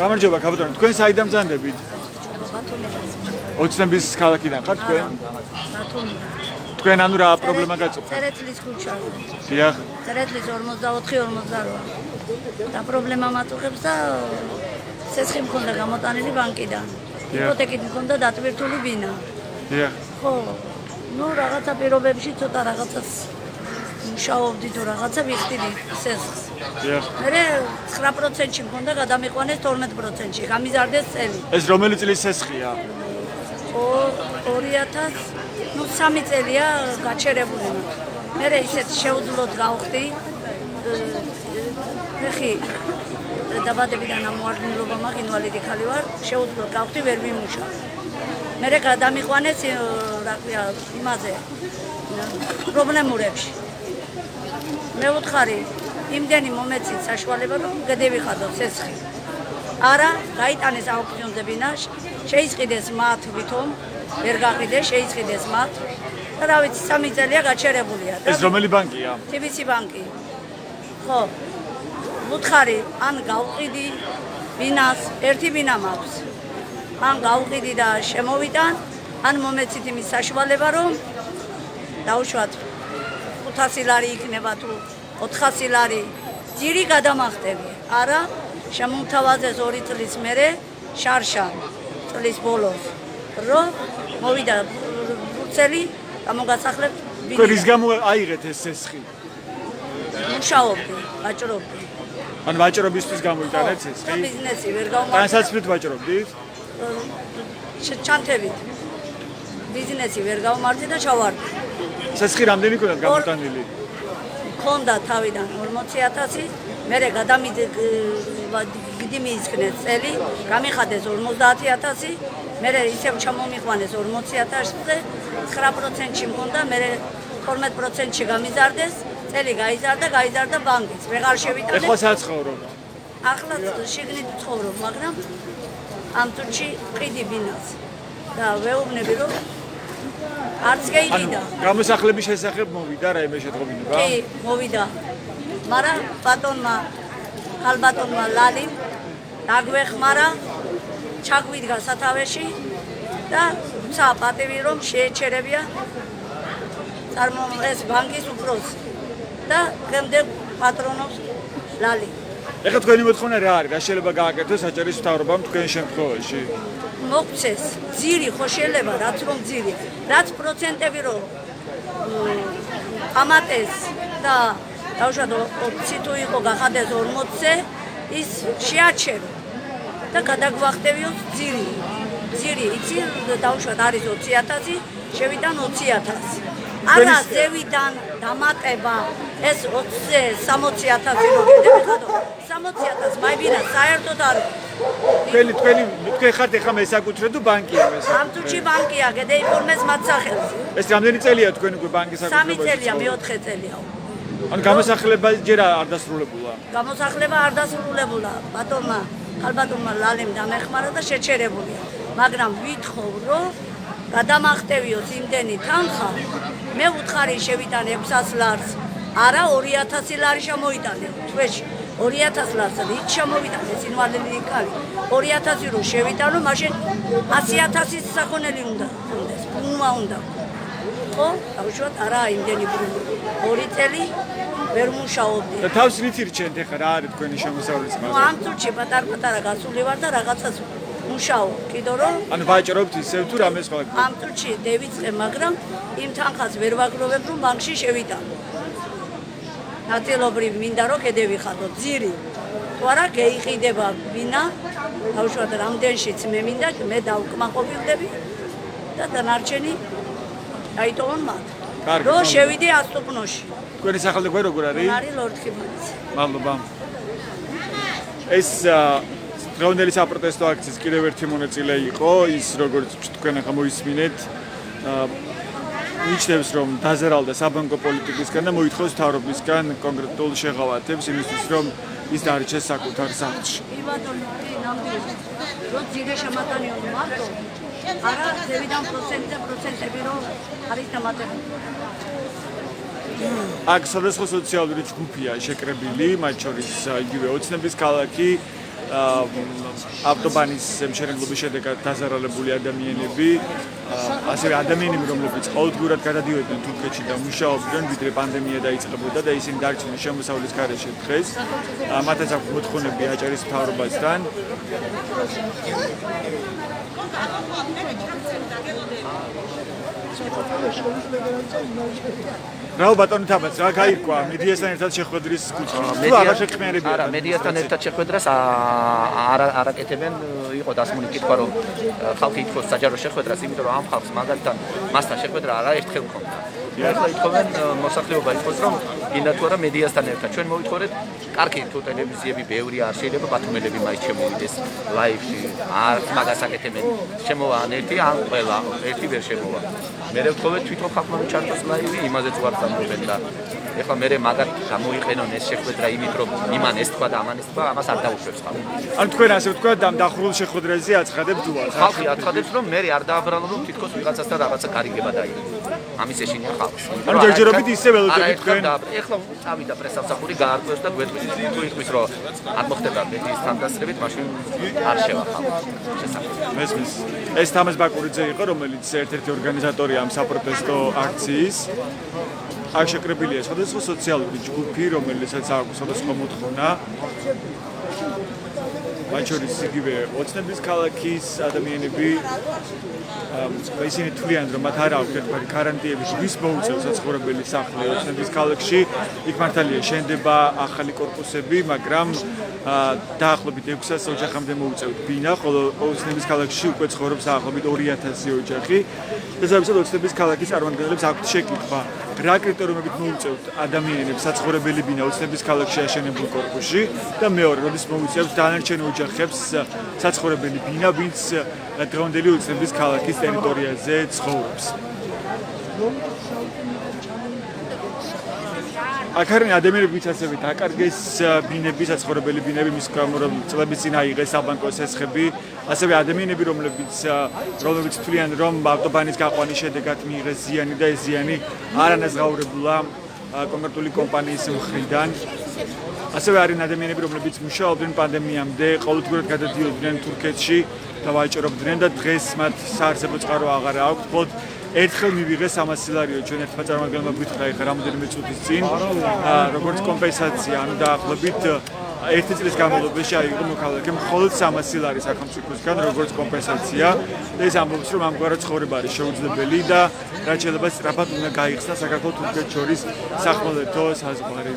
გამარჯობა კაპიტანი, თქვენ საიდან მზანდებით? ოცნების ქალაქიდან ხართ თქვენ? თქვენ ანუ რა პრობლემა გაწყობთ? წერეთლის ქუჩა. დიახ. წერეთლის 44-48. და პრობლემა მატუხებს და სესხი მქონდა გამოტანილი ბანკიდან. იპოთეკით მქონდა დატვირთული ბინა. დიახ. ხო. ნუ რაღაცა პირობებში ცოტა რაღაცას მუშაობდი თუ რაღაცა ვიხდიდი სესხს. დიახ. მე 9%-ში მქონდა გადამიყვანეს 12%-ში. გამიზარდეს წელი. ეს რომელი წლის სესხია? 2000 ნუ 3 წელია გაჩერებული. მე ისეთ შეუძლოდ გავხდი. ხი დაბადებიდან ამოარდნილობა მაგ ინვალიდი ხალი ვარ, შეუძლოდ გავხდი ვერ ვიმუშავ. მე გადამიყვანეს რა ქვია იმაზე პრობლემურებში. მე ვუთხარი იმდენი მომეცით საშუალება რომ გადევიხადო სესხი. არა, გაიტანეს აუქციონზე ბინა, შეისყიდეს მათ ვითომ, ვერ გაყიდეს, შეისყიდეს მათ. და რა ვიცი, 3 წელია გაჩერებულია. ეს რომელი ბანკია? TBC ბანკი. ხო. ვუთხარი, ან გავყიდი ბინას, ერთი ბინა მაქვს. ან გავყიდი და შემოვიტან, ან მომეცით იმის საშუალება რომ დავუშვათ 500 ლარი იქნება თუ 400 ლარი ძირი გადამახტები. არა, შემომთავაზეს 2 წლის მერე შარშან წლის ბოლოს. რომ მოვიდა ბურცელი გამოგასახლებ ბინა. რის გამო აიღეთ ეს სესხი? მუშაობდი, ვაჭრობდი. ან ვაჭრობისთვის გამოიტანეთ სესხი? ბიზნესი ვერ გავმართა. განსაცვლით ვაჭრობდით? ჩანთებით. ბიზნესი ვერ გავმართა და ჩავარდი. სესხი რამდენი ქონდათ გამოტანილი? ქონდა თავიდან 40000, მერე გიდი მიისკნეს წელი, გამიხადეს 50000, მერე ისევ ჩამომიყვანეს 40000-ზე, 9%-ში მქონდა, მერე 12%-ში გამიზარდეს, წელი გაიზარდა ბანკიც, ვეღარ შევიტანე. ეხლა საცხოვრობთ? ახლა შიგნით ცხოვრობ, მაგრამ ამ წუთში ყიდი ბინას და ვეუბნები რომ არც გეიდიდა. გამოსახლების შესახებ მოვიდა რაიმე შედგომინება? კი, მოვიდა. მაგრამ ხალბატონმა ლალი დაგვეხმარა, ჩაგვიდგა სათავეში და ცა პატივი რომ შეეჩერებია წარმოეს ბანკის უფროსი და გემდე პატრონობს ლალი. ეხლა თქვენი მოთხოვნა რა არის? რა შეიძლება გააკეთოს აჭარის მთავრობამ თქვენ შემთხვევაში? მოგცეს ძირი ხო შეიძლება რაც რომ ძირი, რაც პროცენტები რომ ამატეს და დავუშვათ 20 თუ იყო გახადეს 40-ზე ის შეაჩერო და გადაგვახტევიოთ ძირი. ძირი იცი დავუშვათ არის 20000, შევიდან 20000. არა ზევიდან დამატება ეს 20-ზე 60000 რო გედებიხადო 60000 მაიბინა საერთოდ არ თქვენ ხართ ეხლა მესაკუთრე თუ ბანკია მესაკუთრე? ამ თუჩი ბანკია, გედეიფორმეს მათ სახელზე. ეს რამდენი წელია თქვენ უკვე ბანკის საკუთრებაში? 3 წელია, მე-4 წელია. ან გამოსახლება ჯერ არ დასრულებულა? გამოსახლება არ დასრულებულა. ხალბატონმა ლალემ დამეხმარა და შეჩერებულია. მაგრამ ვითხოვ რომ გადამახტევიოთ იმდენი თანხა. მე ვუთხარი შევიტან 600 ლარს არა 2000 ლარი შემოიტანე თვეში 2000 ლარს რით შემოვიტანე სინვალელი იქარი 2000 რო შევიტანო მაშინ 100000-ის საქონელი უნდა უნდა ხო დავუშვათ არა იმდენი ორი წელი ვერ მუშაობდი და თავს რით ირჩენთ ახლა რა არის თქვენი შემოსავლის მაგალითად ამ წუთში პატარ-პატარა გასული ვარ და რაღაცას მუშაობ კიდო რომ ანუ ვაჭრობთ ისევ თუ რამე სხვა ამ წუთში დევიწყე მაგრამ იმ თანხას ვერ ვაგროვებ რომ ბანკში შევიტანო ნაწილობრივ მინდა რომ ქედევიხადო ძირი თუ არა გეიყიდება ვინა დავუშვათ რამდენშიც მე მინდა მე დავკმაყოფილდები და დანარჩენი აიტოვონ მათ რომ შევიდე ასტუპნოში თქვენი სახელმწიფო როგორ არის არის ლორდქიბანიცი მადლობა ეს დღევანდელი საპროტესტო აქციის კიდევ ერთი მონაწილე იყო ის როგორც თქვენ ახლა მოისმინეთ ნიშნავს რომ დაზარალდა საბანკო პოლიტიკისგან და მოითხოვს მთავრობისგან კონკრეტულ შეღავათებს იმისთვის რომ ის დარჩეს საკუთარ სახლში იბატონო ნამდვილად რომ ძირე შემატანიო მარტო არა ზევიდან პროცენტები რომ არის დამატებული აქ სხვადასხვა სოციალური ჯგუფია შეკრებილი მათ შორის იგივე ოცნების ქალაქი ავტობანის შემშენებლობის შედეგად დაზარალებული ადამიანები ასევე ადამიანები რომლებიც ყოველდღურად გადადიოდნენ თურქეთში და მუშაობდნენ ვიდრე პანდემია დაიწყებოდა და ისინი დარჩნენ შემოსავლის გარეშე დღეს მათაც აქვს მოთხოვნები აჭარის მთავრობასთან რაო ბატონო თამას რა გაირკვა მედიასთან ერთად შეხვედრის კუთხე თუ აღარ შეხმიანებია არა მედიასთან ერთად შეხვედრას არაკეთებენ იყო დასმული კითხვა რომ ხალხი ითხოვს საჯარო შეხვედრას იმიტომ რომ ამ ხალხს მაგალითად მასთან შეხვედრა არაერთხელ ჰქონდა ახლა ითხოვენ მოსახლეობა ითხოვს რომ გინდა თუ არა მედიასთან ერთად ჩვენ მოვითხოვეთ კარგი თუ ტელევიზიები ბევრი არ შეიძლება ბათუმელები მაინც შემოვიდეს ლაივში არც მაგას აკეთებენ შემოვან ერთი ან ყველა ერთი ვერ შემოვა მე ვთხოვეთ თვითონ ხალხმა ჩართოს ლაივი იმაზეც ვარ წამოვიდნენ და ეხლა მე მაგათ გამოიყენონ ეს შეხვედრა იმით რომ იმან ეს თქვა და ამან ეს თქვა ამას არ დაუშვებს ხალხი ან თქვენ ასე ვთქვა დახურულ შეხვედრაზე აცხადებთ უარს ხალხი აცხადებს რომ მე არ დააბრალო რომ თითქოს ვიღაცასთან რაღაცა გარიგება დაიწყო ამის ეშინია ხალხს ანუ ჯერჯერობით ისე ველოდებით თქვენ ეხლა წავიდა პრესამსახური გაარკვევს და გვეტყვის თუ იტყვის რომ არ მოხდება მედიის თანდასწრებით მაშინ არ შევა ხალხი მესმის ეს თამაზ ბაკურიძე იყო რომელიც ერთ-ერთი ორგანიზატორი ამ საპროტესტო აქციის აქ შეკრებილია სხვადასხვა სოციალური ჯგუფი რომელსაც აქვს სხვადასხვა მოთხოვნა მათ შორის იგივე ოცნების ქალაქის ადამიანები ისინი თვლიან რომ მათ არ აქვს ერთგვარი გარანტიები ვის მოუწევს საცხოვრებელი სახლი ოცნების ქალაქში იქ მართალია შენდება ახალი კორპუსები მაგრამ დაახლოებით 600 ოჯახამდე მოუწევთ ბინა ხოლო ოცნების ქალაქში უკვე ცხოვრობს დაახლოებით 2000 ოჯახი შესაბამისად ოცნების ქალაქის წარმომადგენლებს აქვთ შეკითხვა რა კრიტერიუმებით მოუწევთ ადამიანებს საცხოვრებელი ბინა ოცნების ქალაქში აშენებულ კორპუსში და მეორე როდის მოუწევთ დანარჩენ ოჯახებს საცხოვრებელი ბინა ვინც დღევანდელი ოცნების ქალაქის ტერიტორიაზე ცხოვრობს აქ არის ადამიანებიც ასევე დაკარგეს ბინები საცხოვრებელი ბინები მის გამო რომ წლების წინ აიღეს საბანკო სესხები ასევე ადამიანები რომლებიც თვლიან რომ ავტობანის გაყვანის შედეგად მიიღეს ზიანი და ეს ზიანი არანაზღაურებულა კონკრეტული კომპანიის მხრიდან ასევე არის ადამიანები რომლებიც მუშაობდნენ პანდემიამდე ყოველდღურად გადადიოდნენ თურქეთში და ვაჭრობდნენ და დღეს მათ საარსებო წყარო აღარ აქვთ მხოლოდ ერთხელ მივიღეს 300 ლარიო ჩვენ ერთმა წარმომადგენელმა გვითხრა ეხლა რამოდენიმე წუთის წინ როგორც კომპენსაცია ანუ დაახლოებით ერთი წლის განმავლობაში აიღო მოქალაქემ მხოლოდ 300 ლარი სახელმწიფოსგან როგორც კომპენსაცია და ეს ამბობს რომ ამგვარად ცხოვრება არის შეუძლებელი და რაც შეიძლება სწრაფად უნდა გაიხსნა საქართველოს თურქეთს შორის სახმელეთო საზღვარი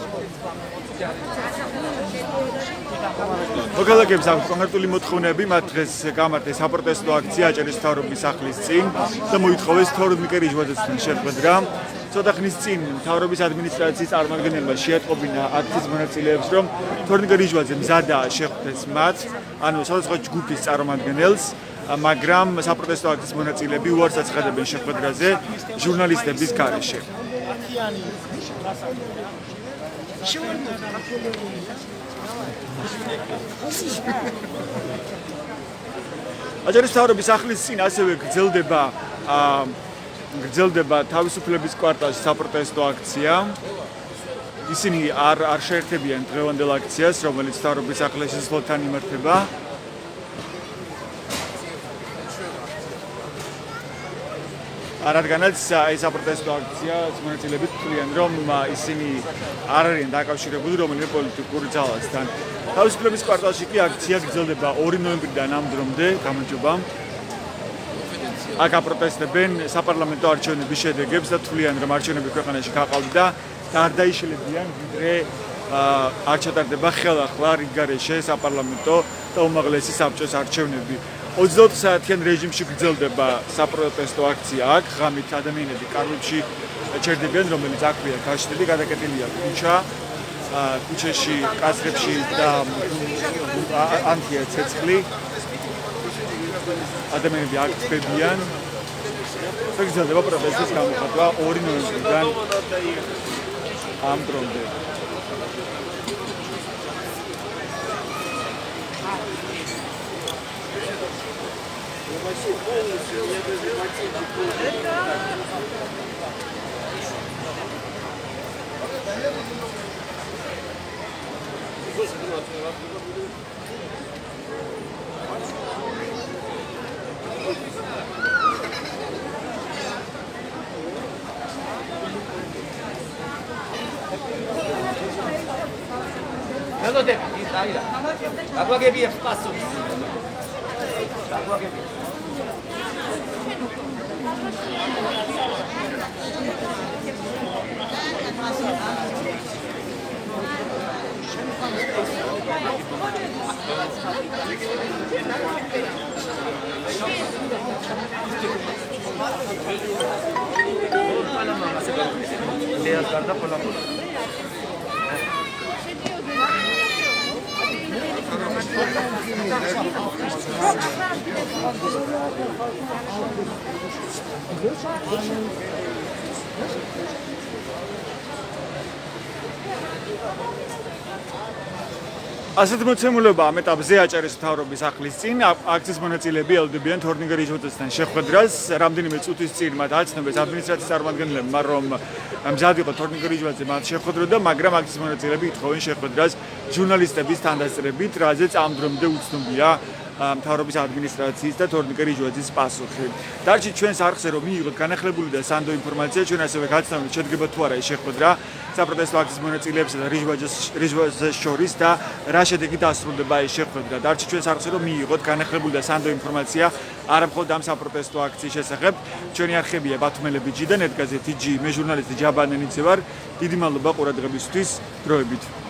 მოქალაქეებს აქვს კონკრეტული მოთხოვნები მათ დღეს გამართეს საპროტესტო აქცია აჭარის მთავრობის სახლის წინ და მოითხოვეს თორნიკე რიჟვაძესთან შეხვედრა ცოტა ხნის წინ მთავრობის ადმინისტრაციის წარმომადგენელმა შეატყობინა აქციის მონაწილეებს რომ თორნიკე რიჟვაძე მზადაა შეხვდეს მათ ანუ სხვადასხვა ჯგუფის წარმომადგენელს მაგრამ საპროტესტო აქციის მონაწილეები უარს აცხადებენ შეხვედრაზე ჟურნალისტების გარეშე აჭარის მთავრობის სახლის წინ ასევე გრძელდება თავისუფლების კვარტალში საპროტესტო აქცია ისინი არ შეერთებიან დღევანდელ აქციას, რომელიც მთავრობის სახლის სლოთან იმართება. რადგანაც ეს საპროტესტო აქცია მონაწილეები თვლიან, რომ ისინი არ არიან დაკავშირებული რომელიმე პოლიტიკური ძალასთან. თავისუფლების კვარტალში კი აქცია გრძელდება 2 ნოემბრიდან ამ დრომდე გამარჯვებამ. აქ აპროტესტებენ საპარლამენტო არჩევნების შედეგებს და თვლიან, რომ არჩევნები ქვეყანაში გაყალბდა და არ დაიშლებიან, ვიდრე არ ჩატარდება ხელახლა რიგგარეშე საპარლამენტო და უმაღლესი საბჭოს არჩევნები. 24 საათიან რეჟიმში გრძელდება საპროტესტო აქცია აქ, ღამით ადამიანები კარვებში ჩერდებიან, რომელიც აქვეა გაშლილი, გადაკეტილია ქუჩაში, კასრებში და ანთია ცეცხლი. ადამიანები აქ წვებიან. გრძელდება პროტესტის გამოხატვა 2 ნოემბრიდან ამ დრომდე. მელოდები დაიდა. გაგვაგებია პასუხი. გაგვაგებია. ასეთი მოცემულობა ამ ეტაპზე აჭარის მთავრობის სახლის წინ აქციის მონაწილეები ელოდებიან თორნიკე რიჟვაძესთან შეხვედრას. რამდენიმე წუთის წინ მათ აცნობეს ადმინისტრაციის წარმომადგენლებმა, რომ მზად იყო თორნიკე რიჟვაძე მათ შეხვედროდა, მაგრამ აქციის მონაწილეები ითხოვენ შეხვედრას ჟურნალისტების თანდასწრებით, რაზეც ამ დრომდე უცნობია მთავრობის ადმინისტრაციის და თორნიკე რიჟვაძის პასუხი. დარჩით ჩვენს არხზე რომ მიიღოთ განახლებული და სანდო ინფორმაცია, ჩვენ ასევე გაცნობთ შედგება თუ არა ეს შეხვედრა საპროტესტო აქციის მონაწილეებსა და რიჟვაძეს შორის და რა შედეგით დასრულდება ეს შეხვედრა. დარჩით ჩვენს არხზე რომ მიიღოთ განახლებული და სანდო ინფორმაცია არა მხოლოდ ამ საპროტესტო აქციის შესახებ. ჩვენი არხებია ბათუმელები ჯი და ნეტგაზეთი ჯი. მე ჟურნალისტი ჯაბანენიცე ვარ. დიდი მადლობა ყურადღებისთვის. დროებით.